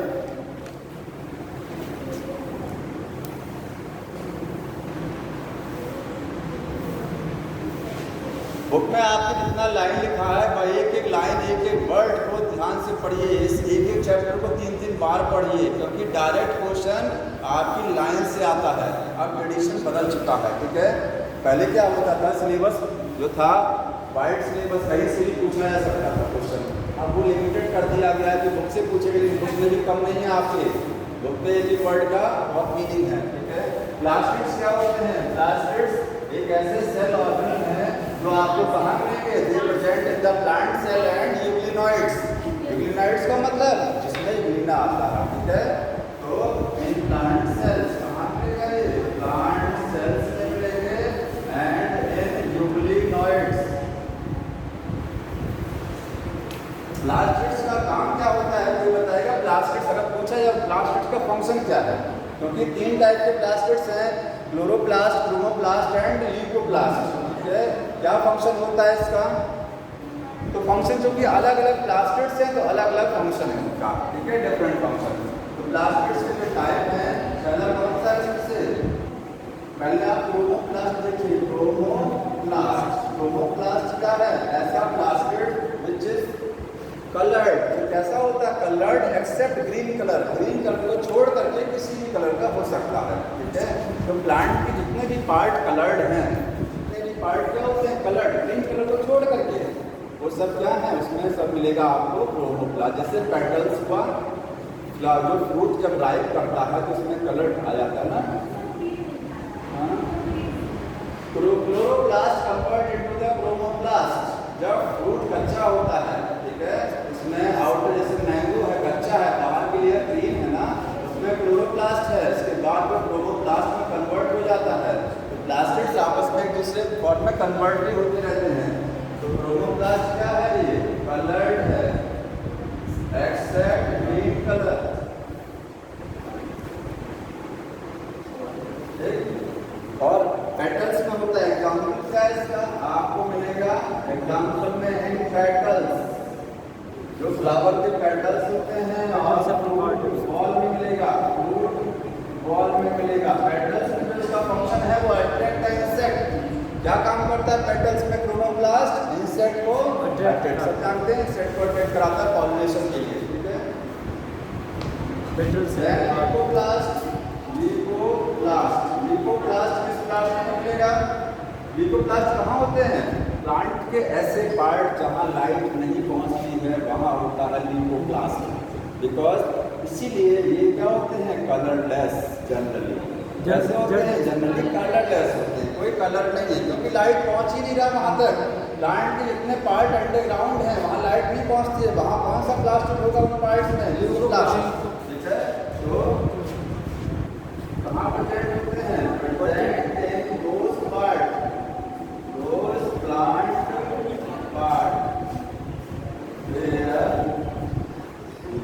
बुक में आपने जितना लाइन लिखा है वह एक एक लाइन एक एक वर्ड को ध्यान से पढ़िए। इस एक एक चैप्टर को 3-3 बार पढ़िए, क्योंकि डायरेक्ट क्वेश्चन आपकी लाइन से आता है। अब एडिशन बदल चुका है। ठीक है, पहले क्या होता था, सिलेबस जो था वाइड सिलेबस कहीं से भी पूछा जा सकता था क्वेश्चन। अब वो लिमिटेड कर दिया गया है कि बुक से पूछेगा, लेकिन बुक में भी कम नहीं है आपके। बुक में एक एक वर्ड का बहुत मीनिंग है। ठीक है, प्लास्टिड्स क्या होते हैं? प्लास्टिड्स एक ऐसे सेल ऑर्गेनल है जो आपको कहाँ मिलेंगे? They present in the plant cell and euglenoids. Euglenoids का मतलब जिसमें यूग्लिना आता है। ठीक है, तो इन प्लांट सेल्स कहाँ मिलेगा? ये प्लांट सेल्स में मिलेंगे एंड इन यूग्लिनॉइड्स। प्लास्टिड्स का काम क्या होता है कोई बताएगा? प्लास्टिड्स अगर पूछा जाए प्लास्टिड्स का फंक्शन क्या है, क्योंकि 3 टाइप के प्लास्टिड्स हैं, क्लोरोप्लास्ट, क्रोमोप्लास्ट एंड ल्यूकोप्लास्ट। ठीक है, क्या फंक्शन होता है इसका? तो फंक्शन जो कि अलग अलग प्लास्टिड्स हैं तो अलग अलग फंक्शन है उनका। ठीक है, डिफरेंट फंक्शन। तो प्लास्टिड्स के जो टाइप हैं, पहला कौन सा है इससे? पहले आप क्रोमोप्लास्ट देखिए। क्रोमोप्लास्ट क्या है? ऐसा प्लास्टिड विच इज कलर्ड। तो कैसा होता है? Coloured except green colour. Green colour को छोड़ करके किसी भी कलर का हो सकता है। ठीक है, तो प्लांट के जितने भी पार्ट कलर्ड हैं, जितने भी पार्ट क्या होते हैं? कलर्ड। ग्रीन कलर को छोड़ करके वो सब क्या है? उसमें सब मिलेगा आपको क्रोमोप्लास्ट। जैसे पेटल्स हुआ, जो फ्रूट जब राइप करता है तो उसमें कलर आ जाता है ना। Chloroplast convert into the chromoplast. जब फ्रूट कच्चा होता है, ठीक है, इसमें आउटर जैसे मैंगो है कच्चा है, बाहर के लिए ग्रीन है ना, उसमें क्लोरोप्लास्ट है, इसके बाद वो क्रोमोप्लास्ट में कन्वर्ट हो जाता है। तो प्लास्टिड्स आपस में एक दूसरे फॉर्म में कन्वर्ट भी होते रहते हैं। तो क्रोमोप्लास्ट क्या है? ये कलर्ड है एक्सेप्ट ग्रीन कलर। और पेटल्स में होता है, एग्जाम्पल क्या है इसका? आपको मिलेगा एग्जाम्पल में इन पेटल्स, जो फ्लावर के पेटल्स होते हैं, और सब बॉल में मिलेगा, फ्रूट बॉल में मिलेगा। पेटल्स में जो इसका फंक्शन है वो अट्रैक्ट इंसेक्ट। क्या काम करता है पेटल्स में? क्रोमोप्लास्ट इंसेक्ट को अट्रैक्ट, सब जानते हैं, इंसेक्ट को अट्रैक्ट कराता है पॉलिनेशन के लिए। ठीक है, पेटल्स है ल्यूकोप्लास्ट। ल्यूकोप्लास्ट किस प्लास्ट में मिलेगा? ल्यूकोप्लास्ट कहाँ होते हैं? प्लांट के ऐसे पार्ट जहाँ लाइट नहीं पहुँचती है वहाँ होता है ल्यूकोप्लास्ट। बिकॉज इसीलिए ये क्या होते हैं, कलरलेस जनरली। जैसे होते हैं जनरली कलरलेस होते हैं, कोई कलर नहीं है, क्योंकि लाइट पहुंच ही नहीं रहा वहाँ तक। प्लांट के जितने पार्ट अंडरग्राउंड हैं वहाँ लाइट नहीं पहुँचती है, वहाँ कौन सा प्लास्टिक होगा उन पार्ट्स में, लिक्विड प्लास्टिक, ठीक है। तो कहाँ प्रोटेक्ट होते हैं, protect in those part, those plant part where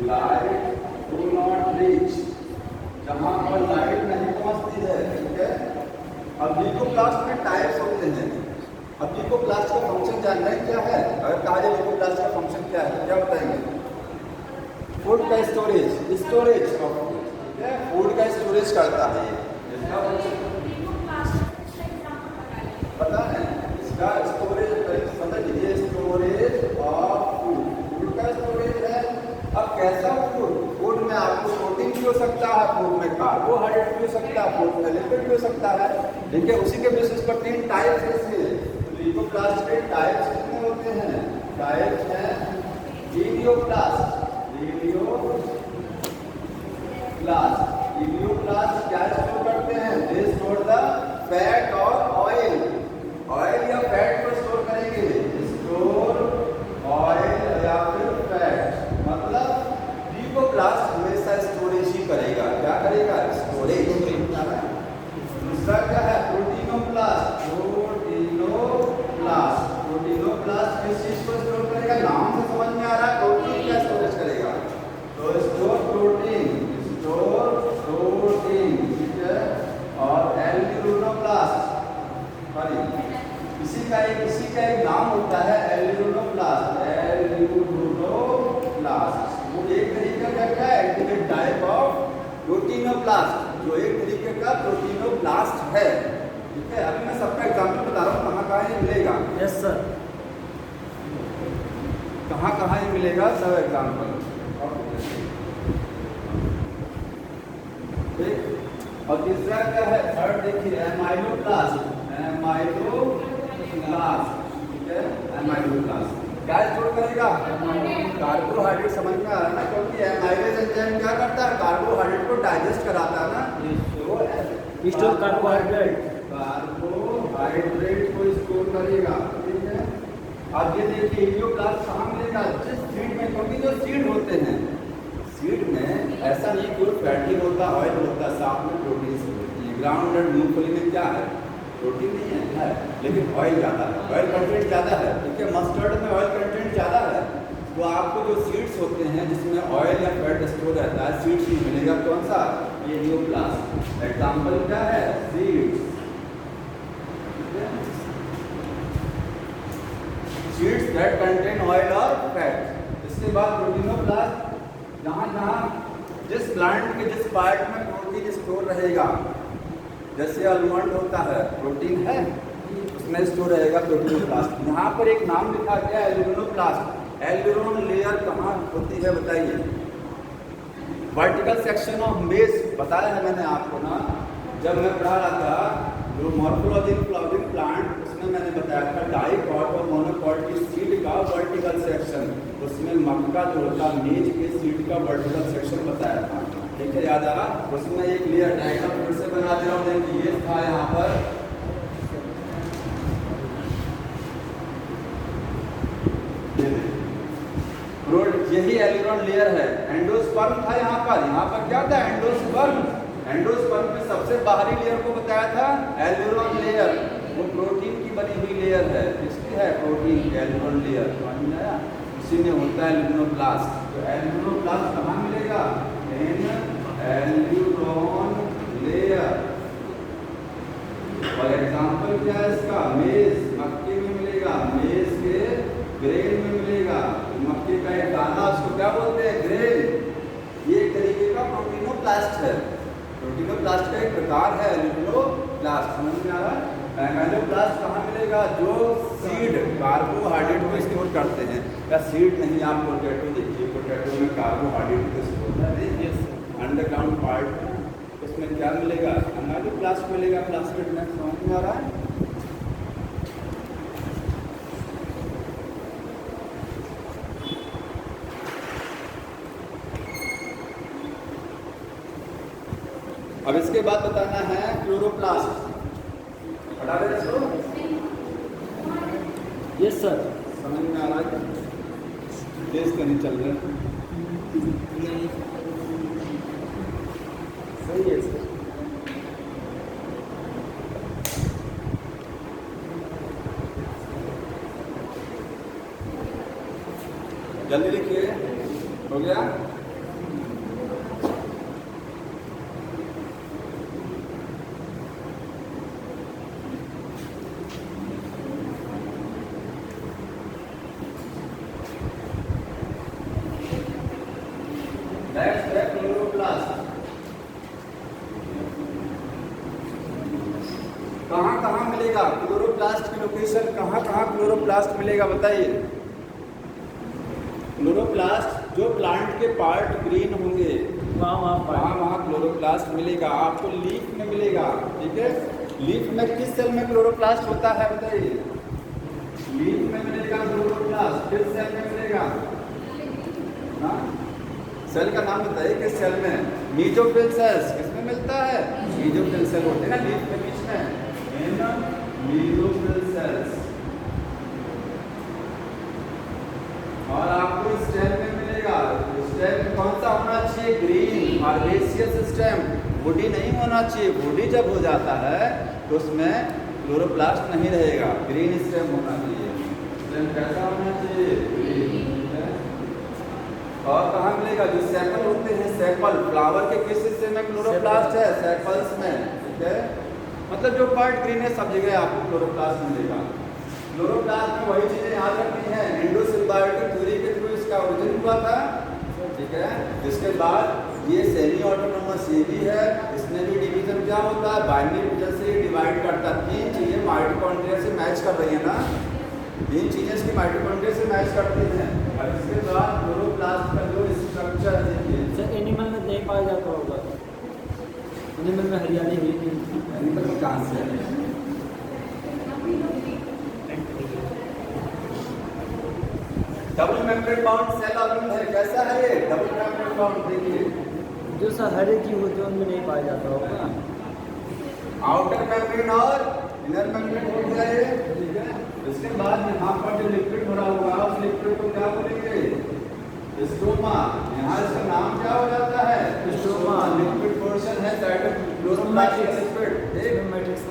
light do not reach, जहाँ पर लाइट नहीं पहुँचती है, ठीक है। अब लिकोप्लास्ट में टाइप्स होते हैं। अब लिकोप्लास्ट का फंक्शन जानना है क्या है, अगर कहा जाए लिकोप्लास्ट का फंक्शन क्या है, क्या बताएंगे? फूड का स्टोरेज, स्टोरेज ऑफ फूड, ठीक है, फूड का स्टोरेज करता है ये। इसका पता है, इसका स्टोरेज समझ लीजिए, स्टोरेज ऑफ फूड, फूड का स्टोरेज है। अब कैसा फूड, फूड में आपको प्रोटीन भी हो सकता है, फूड में कार्बोहाइड्रेट भी हो सकता है, फूड में लिपिड भी हो सकता है, ठीक है। उसी के बेसिस पर 3 टाइप्स है। लिकोप्लास्ट के टाइप्स कितने होते हैं, टाइप्स हैं इलियोप्लास्ट, इलियोप्लास्ट क्या स्टोर करते हैं, दे स्टोर द फैट और ऑयल, ऑयल या फैट को स्टोर करेंगे, स्टोर ऑयल या फिर फैट। मतलब लिकोप्लास्ट हमेशा स्टोरेज ही करेगा, क्या करेगा, स्टोरेज। दूसरा क्या है, प्रोटीनोप्लास्ट, प्रोटीनोप्लास्ट, प्रोटीनोप्लास्ट किस चीज को स्टोर करेगा, नाम से समझ में आ रहा है, प्रोटीन का स्टोरेज करेगा, तो स्टोर प्रोटीन, स्टोर प्रोटीन, ठीक है। और एल्यूमिनोप्लास्ट, इसी का एक नाम होता है एल्यूमिनोप्लास्ट, एल्यूमिनोप्लास्ट। वो एक तरीके का क्या है, एक टाइप ऑफ प्रोटीनोप्लास्ट, जो एक तरीके का प्रोटीनोप्लास्ट है, ठीक है। अभी मैं सबका एग्जांपल बता रहा हूँ, कहाँ कहाँ ये मिलेगा। यस सर, कहाँ कहाँ ये मिलेगा, सब एग्जांपल, ठीक। और तीसरा क्या है, थर्ड देखिए, एमाइलोप्लास्ट, एमाइलोप्लास्ट, ठीक है। एमाइलोप्लास्ट क्या स्टोर करेगा, कार्बोहाइड्रेट, समझ में आ रहा है ना, क्योंकि एमाइलेज एंजाइम क्या करता है, कार्बोहाइड्रेट को डाइजेस्ट कराता है ना, तो स्टोर कार्बोहाइड्रेट, कार्बोहाइड्रेट को स्टोर करेगा, ठीक है। अब ये देखिए इलियोप्लास्ट कहाँ मिलेगा, जिस सीड में, क्योंकि जो सीड होते हैं, सीड में ऐसा नहीं कोई फैटी होता, ऑयल होता, साथ में प्रोटीन होती है। ग्राउंड नट मूंगफली में क्या है, प्रोटीन नहीं है, लेकिन ऑयल ज़्यादा है, ऑयल कंटेंट ज़्यादा है, ठीक है। मस्टर्ड में ऑयल कंटेंट ज़्यादा है, तो आपको जो सीड्स होते हैं जिसमें ऑयल या फैट स्टोर रहता है, सीड्स ही मिलेगा, कौन सा, ये इलियोप्लास्ट। एग्जाम्पल क्या है, seeds, seeds that contain oil और फैट। इसके बाद प्रोटीनोप्लास्ट, जहाँ जिस प्लांट के जिस पार्ट में प्रोटीन स्टोर रहेगा, जैसे आलमंड होता है, प्रोटीन है, उसमें स्टोर रहेगा प्रोटीनोप्लास्ट। यहाँ पर एक नाम लिखा गया है एल्यूमिनोप्लास्ट। एल्यूमिन लेयर कहाँ होती है बताइए, वर्टिकल सेक्शन ऑफ बेस, बताया है मैंने आपको ना, जब मैं पढ़ा रहा था जो मॉर्फोलॉजी फ्लावरिंग प्लांट, उसमें मैंने बताया था डाइकॉट और मोनोकॉट की सीड का वर्टिकल सेक्शन, उसमें मक्का जो होता मेज के सीड का वर्टिकल सेक्शन बताया था, ठीक है, याद आ रहा। उसमें एक लेयर डायग्राम फिर से बना दे रहा हूँ, देखिए ये था यहाँ पर, यही एल्यूमिन लेयर है। एंडोस्पर्म था यहाँ पर क्या था, एंडोस्पर्म। एंडोस्पर्म में सबसे बाहरी लेयर को बताया था एल्यूमिन लेयर, वो प्रोटीन की बनी हुई लेयर है, इसकी है प्रोटीन की एल्यूमिन लेयर, समझ में आया। इसी में होता है एल्यूमिनोप्लास्ट। तो एल्यूमिनोप्लास्ट कहाँ मिलेगा, इन एल्यूमिन लेयर। और एग्जाम्पल क्या है इसका, मेज, मक्के में मिलेगा, मेज के ग्रेन में मिलेगा, मक्के का एक दाना, उसको क्या बोलते हैं, ग्रेन। ये एक तरीके का प्रोटीनोप्लास्ट है, प्रोटीनोप्लास्ट का एक प्रकार है एल्यूमिनोप्लास्ट, समझ में आ रहा है। एल्यूमिनोप्लास्ट कहाँ मिलेगा, जो सीड कार्बोहाइड्रेट को स्टोर करते हैं, या सीड नहीं, आप पोटैटो देखिए, पोटैटो में कार्बोहाइड्रेट को स्टोर करते हैं, अंडरग्राउंड पार्ट, उसमें क्या मिलेगा, एल्यूमिनोप्लास्ट मिलेगा, प्लास्टिक में, समझ में आ रहा है। अब इसके बाद बताना है क्लोरोप्लास्ट। हटा दे इसको। Yes sir. समझ में आ रहा है? तेज तो नहीं चल रहा। सही है सर। जल्दी लिखिए। हो गया? नेक्स्ट है क्लोरोप्लास्ट। कहाँ मिलेगा क्लोरोप्लास्ट की लोकेशन? कहाँ क्लोरोप्लास्ट मिलेगा बताइए। क्लोरोप्लास्ट जो प्लांट के पार्ट ग्रीन होंगे वहाँ क्लोरोप्लास्ट मिलेगा। आपको लीफ में मिलेगा। ठीक है, लीफ में किस सेल में क्लोरोप्लास्ट होता है बताइए। लीफ में मिलेगा क्लोरोप्लास्ट। किस सेल में मिलेगा? हाँ, सेल का नाम बताइए किस सेल में। मीजोफिल सेल्स किसमें मिलता है? मीजोफिल सेल होते हैं ना लीफ के बीच में, मीजोफिल सेल्स। और आपको स्टेम में मिलेगा। स्टेम कौन सा होना चाहिए? Green herbaceous stem. वुडी नहीं होना चाहिए। वुडी जब हो जाता है तो उसमें क्लोरोप्लास्ट नहीं रहेगा, ग्रीन स्टेम होना चाहिए। स्टेम कैसा होना चाहिए? ग्रीन। और कहाँ मिलेगा? जो सेपल होते हैं, सेपल फ्लावर के किस हिस्से में क्लोरोप्लास्ट है? सेपल्स में। ठीक है, मतलब जो पार्ट ग्रीन है सब जगह आपको क्लोरोप्लास्ट मिलेगा। क्लोरोप्लास्ट में वही चीजें याद रखनी है। एंडोसिम्बायोटिक थ्योरी के थ्रू इसका ओरिजिन हुआ था। ठीक है, जिसके बाद ये सेमी ऑटोनोमस ये भी है। इसमें भी डिवीजन क्या होता है? बाइनरी डिवीजन से डिवाइड करता है। तीन चीजें माइटोकॉन्ड्रिया से मैच कर रही है ना, तीन चीजें इसकी माइटोकॉन्ड्रिया से मैच करती हैं। और इसके बाद क्लोरोप्लास्ट का जो स्ट्रक्चर देखिए। सर एनिमल में नहीं पाया जाता होगा। एनिमल में हरियाली हुई नहीं। एनिमल में कहाँ से है? Double membrane bound cell organ है। कैसा है ये डबल मेम्ब्रेन बाउंड? देखिए जो सर हरे जीव होते हैं उनमें नहीं पाया जाता होगा। आउटर मेम्ब्रेन और इनर मेम्ब्रेन हो गया ये। ठीक है, इसके बाद यहाँ पर जो लिक्विड भरा हुआ है उस लिक्विड को क्या बोलेंगे? स्ट्रोमा। यहाँ इसका नाम क्या हो जाता है? स्ट्रोमा। लिक्विड पोर्शन है दैट इज क्लोरोप्लास्ट लिक्विड। एक मैट्रिक्स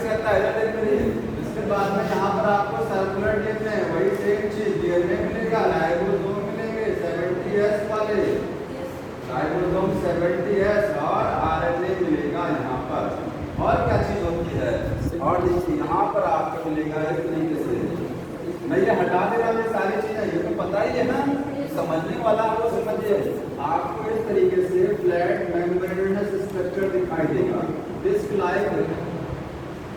रहता है। इसके बाद में यहाँ पर आपको सर्कुलर डीएनए, वही सेम चीज डीएनए मिलेगा। राइबोसोम मिलेंगे 70S वाले, राइबोसोम 70S और आरएनए मिलेगा यहाँ पर। और क्या चीज होती है? और देखिए यहाँ पर आपको मिलेगा इस तरीके से। मैं ये हटा दे रहा हूँ सारी चीजें, ये तो पता ही है ना, समझने वाला आपको समझिए। आपको इस तरीके से फ्लैट मेम्ब्रेनस स्ट्रक्चर दिखाई देगा। डिस्क लाइक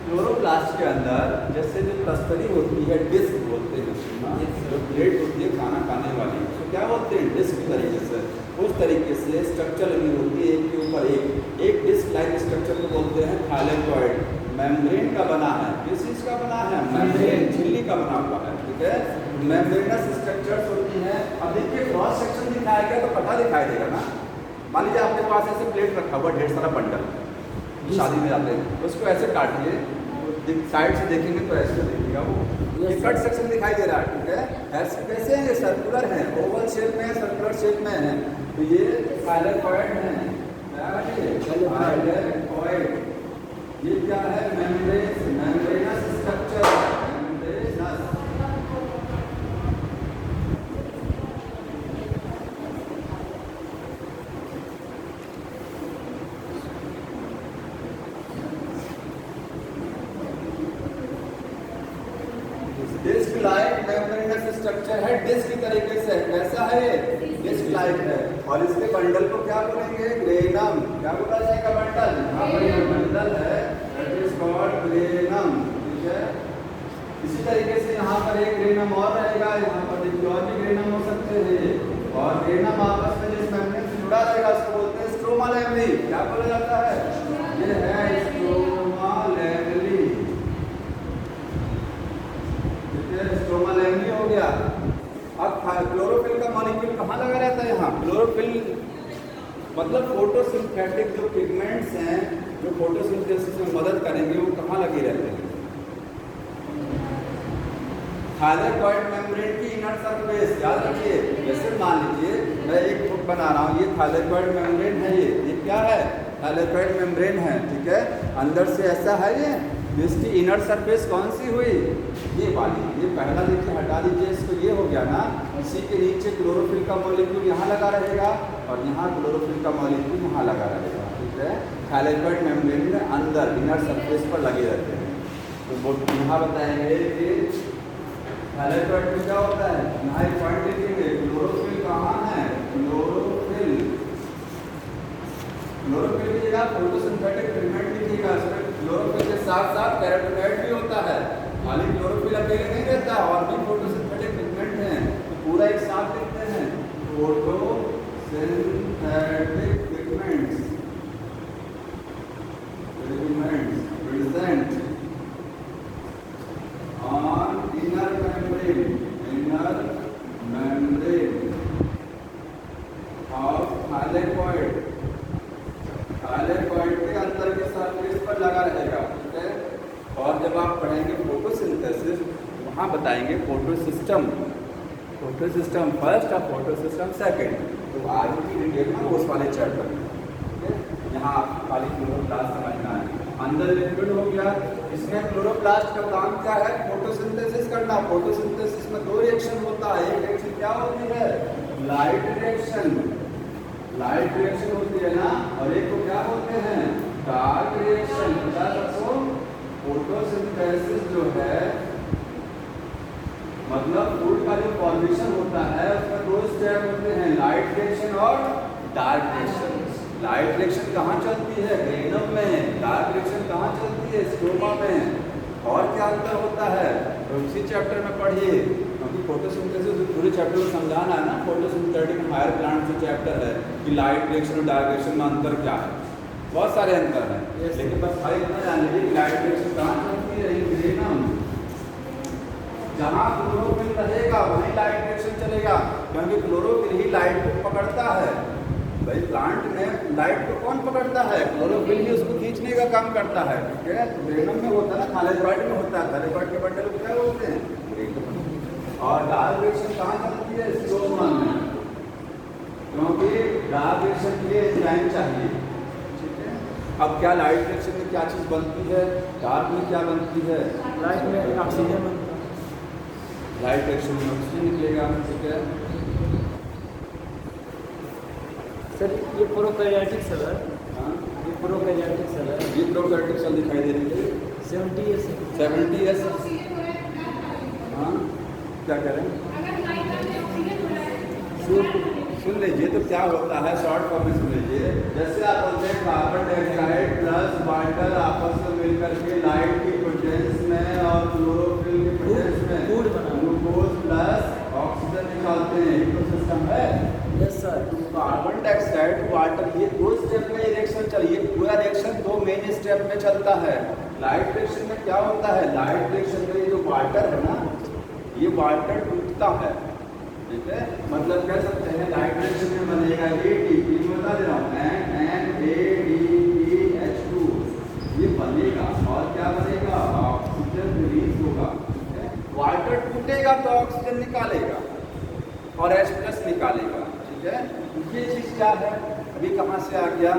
क्लोरोप्लास्ट के अंदर जैसे जो तस्तरी होती है, डिस्क बोलते हैं, जो प्लेट होती है खाना खाने वाली, तो क्या बोलते हैं? डिस्क तरीके से। उस तरीके से स्ट्रक्चर लगी होती है एक के ऊपर एक डिस्क लाइक स्ट्रक्चर को बोलते हैं थाइलेकोइड। मेम्ब्रेन का बना है। किस चीज का बना है? मेम्ब्रेन, झिल्ली का बना हुआ है। ठीक है, मेम्ब्रेनस स्ट्रक्चर्स होती हैं। अब देखिए क्रॉस सेक्शन दिखाया गया तो पता दिखाई देगा ना। मान लीजिए आपके पास ऐसे प्लेट रखा हुआ ढेर सारा बंडल, शादी में जाते हैं, उसको ऐसे काटिए, साइड से देखेंगे तो ऐसे देखिएगा वो ये कट सेक्शन दिखाई दे रहा है। ठीक है, ऐसे कैसे हैं? ये सर्कुलर है, ओवल शेप में है, सर्कुलर शेप में है। तो ये थाइलेकोइड है। थाइलेकोइड ये क्या है? Membranous structure. Disc like membranous structure है, डिस्क की तरीके से। कैसा है? डिस्क लाइक है। और इसके बंडल को क्या बोलेंगे? ग्रेनम। क्या बोला जाएगा? बंडल। यहाँ पर ये बंडल है, दैट इज कॉल्ड ग्रेनम। ठीक है, इसी तरीके से यहाँ पर एक ग्रेनम और रहेगा। यहाँ पर देखिए और भी ग्रेनम हो सकते हैं। और ग्रेनम आपस में जिस मेम्ब्रेन से जुड़ा रहेगा उसको बोलते हैं स्ट्रोमा लैमेली। क्या बोला जाता है? ये है स्ट्रोमा लैमेली। स्ट्रोमा लैमेली हो गया। अब क्लोरोफिल का मॉलिक्यूल कहाँ लगा रहता है? यहाँ क्लोरोफिल मतलब फोटोसिंथेटिक जो पिगमेंट्स हैं जो फोटोसिंथेसिस में मदद करेंगे वो कहाँ लगे रहते हैं? थायलेकोइड मेम्ब्रेन की इनर सरफेस, याद रखिए। जैसे मान लीजिए मैं एक बुक बना रहा हूँ, ये थायलेकोइड मेम्ब्रेन है, ये क्या है? थायलेकोइड मेम्ब्रेन है, ठीक है। अंदर से ऐसा है ये, इसकी इनर सरफेस कौन सी हुई? ये वाली। ये पहला देखिए हटा दीजिए इसको, ये हो गया ना। इसी के नीचे क्लोरोफिल का मॉलिक्यूल यहाँ लगा रहेगा और यहाँ क्लोरोफिल का मॉलिक्यूल यहाँ लगा रहेगा, ठीक है। थायलेकोइड मेम्ब्रेन में अंदर इनर सरफेस पर लगे रहते हैं। तो वो यहाँ बताएंगे कि थायलेकोइड में क्या होता है। यहाँ एक पॉइंट लिखेंगे, क्लोरोफिल कहाँ है? क्लोरोफिल की जगह फोटोसिंथेटिक पिगमेंट लिखिएगा। इसमें क्लोरोफिल के साथ साथ कैरोटीनॉइड भी होता है। खाली क्लोरोफिल अकेले नहीं रहता, और भी फोटोसिंथेटिक पिगमेंट हैं। तो पूरा एक साथ लिखते हैं, photosynthetic pigments present on inner membrane of thylakoid के अंदर के सरफेस पर लगा रहेगा, ठीक है। और जब आप पढ़ेंगे फोटोसिंथेसिस, वहाँ बताएंगे फोटोसिस्टम फर्स्ट और फोटोसिस्टम सेकंड। तो आगे की डिटेल में उस वाले चैप्टर में, ठीक है। यहाँ आपको खाली क्लोरोप्लास्ट समझना है। अंदर लिक्विड हो गया, इसमें क्लोरोप्लास्ट का काम क्या है? फोटोसिंथेसिस करना। फोटोसिंथेसिस में दो रिएक्शन होता है। एक रिएक्शन क्या होती है? लाइट रिएक्शन होती है ना, और एक को क्या बोलते हैं? Dark reaction. बता सको फोटोसिंथेसिस जो है मतलब फूड का जो फॉर्मेशन होता है उसमें दो स्टेप होते हैं, लाइट रिएक्शन और डार्क रिएक्शन। लाइट रिएक्शन कहाँ चलती है? ग्रेनम में। डार्क रिएक्शन कहाँ चलती है? स्ट्रोमा में। और क्या अंतर होता है तो उसी चैप्टर में पढ़िए, क्योंकि फोटोसिंथेसिस पूरे चैप्टर में समझाना है ना। फोटोसिंथेटिक हायर प्लांट जो चैप्टर है कि लाइट रिएक्शन और डार्क रिएक्शन में अंतर क्या है। बहुत सारे अंतर हैं, लेकिन बस भाई इतना जान लीजिए कि लाइट रिएक्शन कहाँ चलती है? ग्रेनम। जहाँ क्लोरोफिल रहेगा वहीं लाइट रिएक्शन चलेगा, क्योंकि क्लोरोफिल ही लाइट को पकड़ता है। भाई प्लांट में लाइट को कौन पकड़ता है? क्लोरोफिल ही उसको खींचने का काम करता है, ठीक है। तो ग्रेनम में होता है ना, थायलेकोइड में होता है। थायलेकोइड के बंडल को क्या बोलते हैं? ग्रेनम। और डार्क रिएक्शन कहाँ चलती है? स्ट्रोमा में, क्योंकि डार्क रिएक्शन के लिए एंजाइम चाहिए, ठीक है। अब क्या लाइट रिएक्शन में क्या चीज़ बनती है? डार्क में क्या बनती है? लाइट में ऑक्सीजन बनता है। लाइट रिएक्शन में ऑक्सीजन निकलेगा, ठीक है। सर ये प्रोकैरियोटिक सेल है। हाँ, ये प्रोकैरियोटिक सेल है। ये प्रोकैरियोटिक सेल दिखाई दे रही है 70s। हाँ, क्या कह रहे हैं? सुन लीजिए तो क्या होता है, शॉर्ट फॉर्म में सुन लीजिए। जैसे आप बोलते हैं कार्बन डाइऑक्साइड प्लस वाटर आपस में मिलकर के लाइट की प्रेजेंस में और क्लोरोफिल की प्रेजेंस में ग्लूकोज प्लस ऑक्सीजन निकालते हैं। ये तो सिस्टम है। Yes sir. Carbon dioxide water ये दो स्टेप में रिएक्शन चाहिए। पूरा रिएक्शन दो मेन स्टेप में चलता है। लाइट रिएक्शन में क्या होता है? लाइट रिएक्शन में ये जो वाटर है ना, ये वाटर टूटता है, ठीक है। मतलब कह सकते हैं लाइट रिएक्शन में बनेगा ATP, बता दे रहा हूँ, NADPH2 ये बनेगा। और क्या बनेगा? ऑक्सीजन रिलीज होगा, ठीक है। वाटर टूटेगा तो ऑक्सीजन निकालेगा और H+ निकालेगा, ठीक है। ये चीज़ क्या है? अभी कहाँ से आ गया?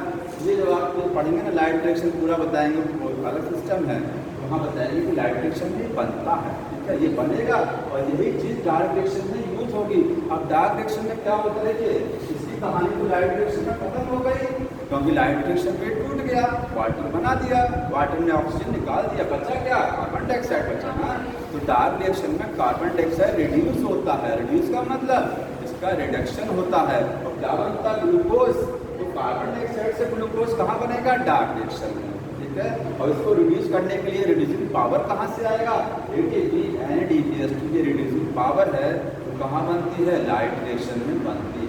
ये जब आप पढ़ेंगे ना लाइट रिएक्शन पूरा बताएंगे, अलग सिस्टम है, वहाँ बताएंगे कि लाइट रिएक्शन में बनता है, ठीक है। ये बनेगा और यही चीज़ डार्क रिएक्शन में यूज होगी। अब डार्क रिएक्शन में क्या होता है? देखिए इसकी कहानी तो लाइट रिएक्शन में खत्म हो गई, क्योंकि लाइट रिएक्शन में टूट गया, वाटर बना दिया, वाटर ने ऑक्सीजन निकाल दिया, बचा क्या? कार्बन डाइऑक्साइड बचा ना। तो डार्क रिएक्शन में कार्बन डाइऑक्साइड रिड्यूस होता है। रिड्यूस का मतलब इसका रिडक्शन होता है और क्या बनता है? ग्लूकोज। तो कार्बन डाइऑक्साइड से ग्लूकोज कहाँ बनेगा? डार्क रिएक्शन में, ठीक है। और इसको रिड्यूस करने के लिए रिड्यूसिंग पावर कहाँ से आएगा? ATP NADPH2 की रिड्यूसिंग पावर है, तो कहाँ बनती है? लाइट रिएक्शन में बनती है।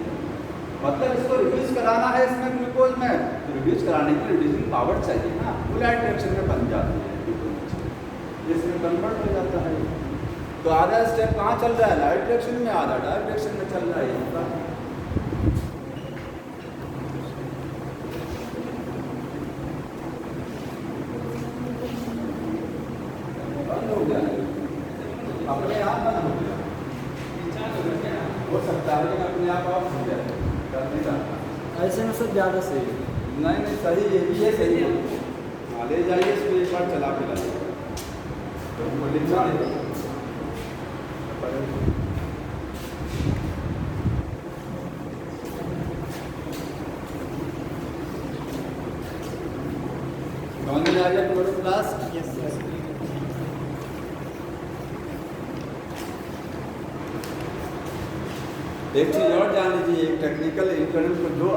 मतलब इसको रिड्यूस कराना है इसमें ग्लूकोज में, तो रिड्यूस कराने के लिए रिड्यूसिंग पावर चाहिए ना, वो लाइट रिएक्शन में बन जाती है, इसमें कन्वर्ट हो जाता है। तो आधा स्टेप कहाँ चल रहा है? लाइट रिएक्शन में, आधा डार्क रिएक्शन में चल रहा है। निशान बंद हो गया, हो सकता है लेकिन अपने आप ऑफ हो जाए, कर नहीं रहा। ऐसे में सब ज़्यादा सही है। नहीं सही, ये भी है सही है। हाँ ले जाइए इसको, एक बार चला के लाइए तो हमको लिखवा देगा। समझ में आ गया क्लोरोप्लास्ट? Yes yes. एक चीज़ और जान लीजिए, एक टेक्निकल इंटरनल को जो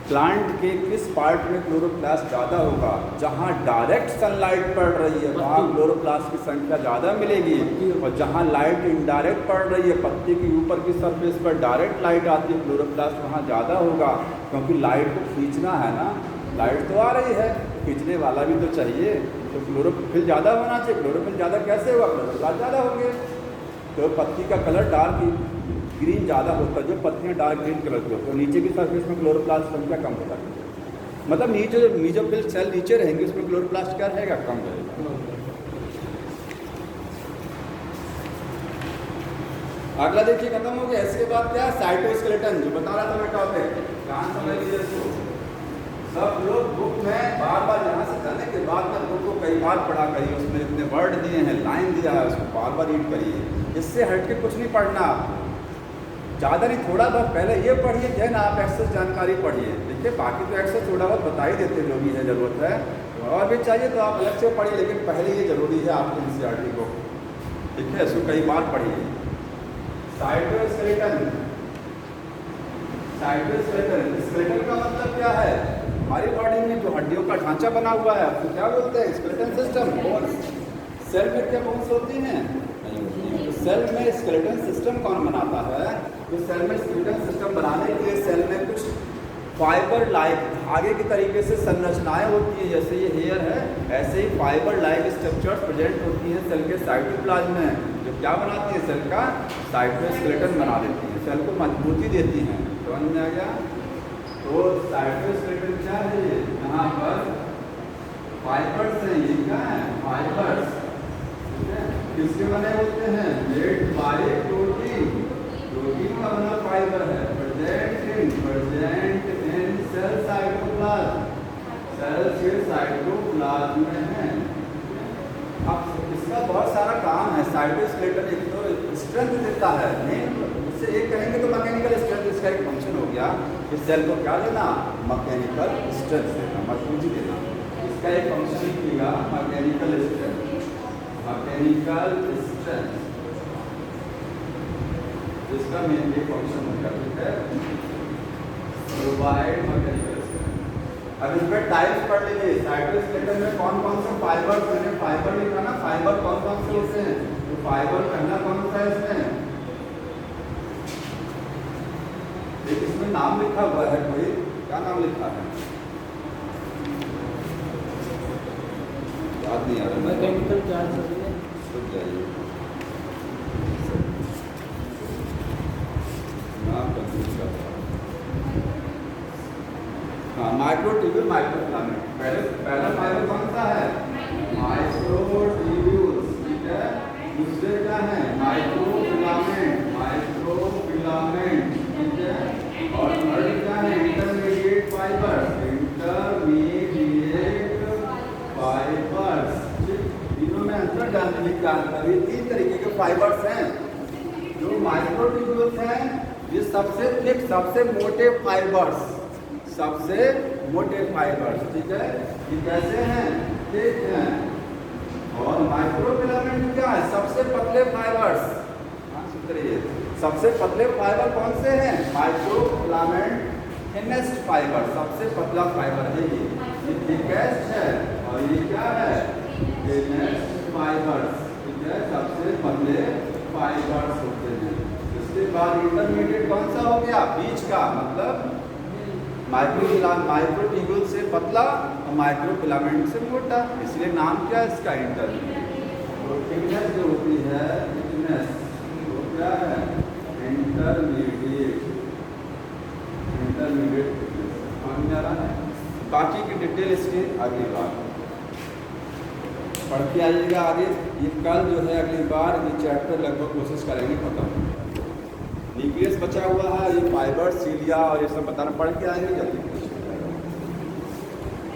प्लांट के किस पार्ट में क्लोरोप्लास्ट ज़्यादा होगा, जहाँ डायरेक्ट सनलाइट पड़ रही है वहाँ क्लोरोप्लास्ट की संख्या ज़्यादा मिलेगी, और जहाँ लाइट इनडायरेक्ट पड़ रही है, पत्ती के ऊपर की सरफेस पर डायरेक्ट लाइट आती है, क्लोरोप्लास्ट वहाँ ज़्यादा होगा, क्योंकि लाइट को खींचना है ना, लाइट तो आ रही है, खींचने वाला भी तो चाहिए, तो क्लोरोफिल ज़्यादा होना चाहिए। क्लोरोफिल ज़्यादा कैसे हुआ? क्लोरोप्लास्ट ज़्यादा होंगे, तो पत्ती का कलर डार्क ग्रीन ज़्यादा होता है, जो पत्तियाँ डार्क ग्रीन कलर की होती है, नीचे की सरफेस में क्लोरोप्लास्ट संख्या कम होता है, मतलब नीचे जो मीजोफिल सेल नीचे रहेंगे उसमें क्लोरोप्लास्ट क्या रहेगा? कम रहेगा। अगला देखिए, खत्म हो गया। इसके बाद क्या? साइटोस्केलेटन, जो बता रहा था मैं टॉपिक, ध्यान समझ लीजिए इसको। सब लोग बुक में बार बार यहाँ से जाने के बाद में बुक को कई बार पढ़ा करिए, उसमें इतने वर्ड दिए हैं, लाइन दिया है, उसको बार बार रीड करिए, इससे हट के कुछ नहीं पढ़ना, ज़्यादा नहीं, थोड़ा बहुत पहले ये पढ़िए, देन आप एक्सेस जानकारी पढ़िए, देखिए बाकी तो एक्सेस थोड़ा बहुत बता ही देते, जो भी है ज़रूरत है, और भी चाहिए तो आप अलग से पढ़िए, लेकिन पहले ये जरूरी है आपके एनसीईआरटी को, ठीक है, इसको कई बार पढ़िए। साइटोस्केलेटन, साइटोस्केलेटन, स्केलेटन का मतलब क्या है? हमारी बॉडी में जो हड्डियों का ढांचा बना हुआ है उसको क्या बोलते हैं? Skeleton system. बोन्स, सेल में क्या बोन्स होती हैं? तो सेल में स्केलेटन सिस्टम कौन बनाता है? तो सेल में स्केलेटन सिस्टम बनाने के लिए सेल में कुछ फाइबर लाइक धागे के तरीके से संरचनाएं होती हैं, जैसे ये हेयर है, ऐसे ही फाइबर लाइक स्ट्रक्चर्स प्रेजेंट होती हैं सेल के साइटोप्लाज्म में, जो क्या बनाती है? सेल का साइटोस्केलेटन बना देती है, सेल को मजबूती देती हैं। समझ में आ गया? तो साइटोस्केलेटन क्या है? यहाँ पर फाइबर्स हैं, ये क्या है? फाइबर्स, किसके बने होते हैं? मेड बाय प्रोटीन, प्रोटीन का बना फाइबर है, present in cell cytoplasm, cell के साइटोप्लाज्म में है। अब इसका बहुत सारा काम है। साइटोस्केलेटन एक तो स्ट्रेंथ देता है, मेन इससे एक कहेंगे तो मैकेनिकल स्ट्रेंथ इसका एक फंक्शन हो गया, इस सेल को क्या देना? मैकेनिकल स्ट्रेंथ देना, मजबूती देना, इसका एक फंक्शन किया मैकेनिकल स्ट्रेंथ, मैकेनिकल स्ट्रेंथ, इसका मेन ये फंक्शन हो गया, ठीक है, प्रोवाइड मैकेनिकल स्ट्रेंथ। अब इसमें टाइप्स पढ़ लीजिए, साइटोस्केलेटन में कौन कौन से फाइबर, मैंने फाइबर लिखा ना, फाइबर कौन कौन से होते हैं? तो फाइबर पहला कौन सा है इसमें? एक इसमें नाम लिखा हुआ है, कोई क्या नाम लिखा है? याद नहीं आ रहा, मैकेनिकल चार्ज हो गया, सुन जाइए, नाम कंफ्यूज कर रहा है। हाँ, माइक्रोट्यूब्यूल, माइक्रोफिलामेंट, पहला फाइबर कौन सा है? माइक्रोट्यूब्यूल्स, ठीक है, दूसरे क्या है? माइक्रोफिलामेंट, माइक्रोफिलामेंट, ठीक है, और थर्ड क्या है? इंटरमीडिएट फाइबर्स, इंटरमीडिएट फाइबर्स, तीनों में अंतर जानने का अंतर, ये तीन तरीके के फाइबर्स हैं। जो माइक्रोट्यूब्यूल्स हैं ये सबसे थिक, सबसे मोटे फाइबर्स, सबसे मोटे फाइबर्स, ठीक है, ये कैसे हैं? थिक हैं। और माइक्रोफिलामेंट क्या है? सबसे पतले फाइबर्स। हाँ सुन रहिए, सबसे पतले फाइबर कौन से हैं? माइक्रोफिलामेंट थिनेस्ट फाइबर, सबसे पतला फाइबर है ये थिकेस्ट है, और ये क्या है? थिनेस्ट फाइबर्स, ठीक है, सबसे पतले फाइबर्स होते हैं। इसके बाद इंटरमीडिएट कौन सा हो गया? बीच का, मतलब माइक्रोट्यूब्यूल से पतला और माइक्रोफिलामेंट से मोटा, इसलिए नाम क्या है इसका? इंटरमीडिएट। तो थिकनेस जो होती है, थिकनेस वो क्या है? Intermediate, intermediate thickness. समझ में आ रहा है? बाकी की डिटेल इसकी अगली बात। पढ़ के आइएगा आगे। ये कल जो है अगली बार ये चैप्टर लगभग कोशिश करेंगे खत्म। न्यूक्लियस बचा हुआ है, ये फाइबर, सीलिया और ये सब बताना, पढ़ के आएंगे जल्दी।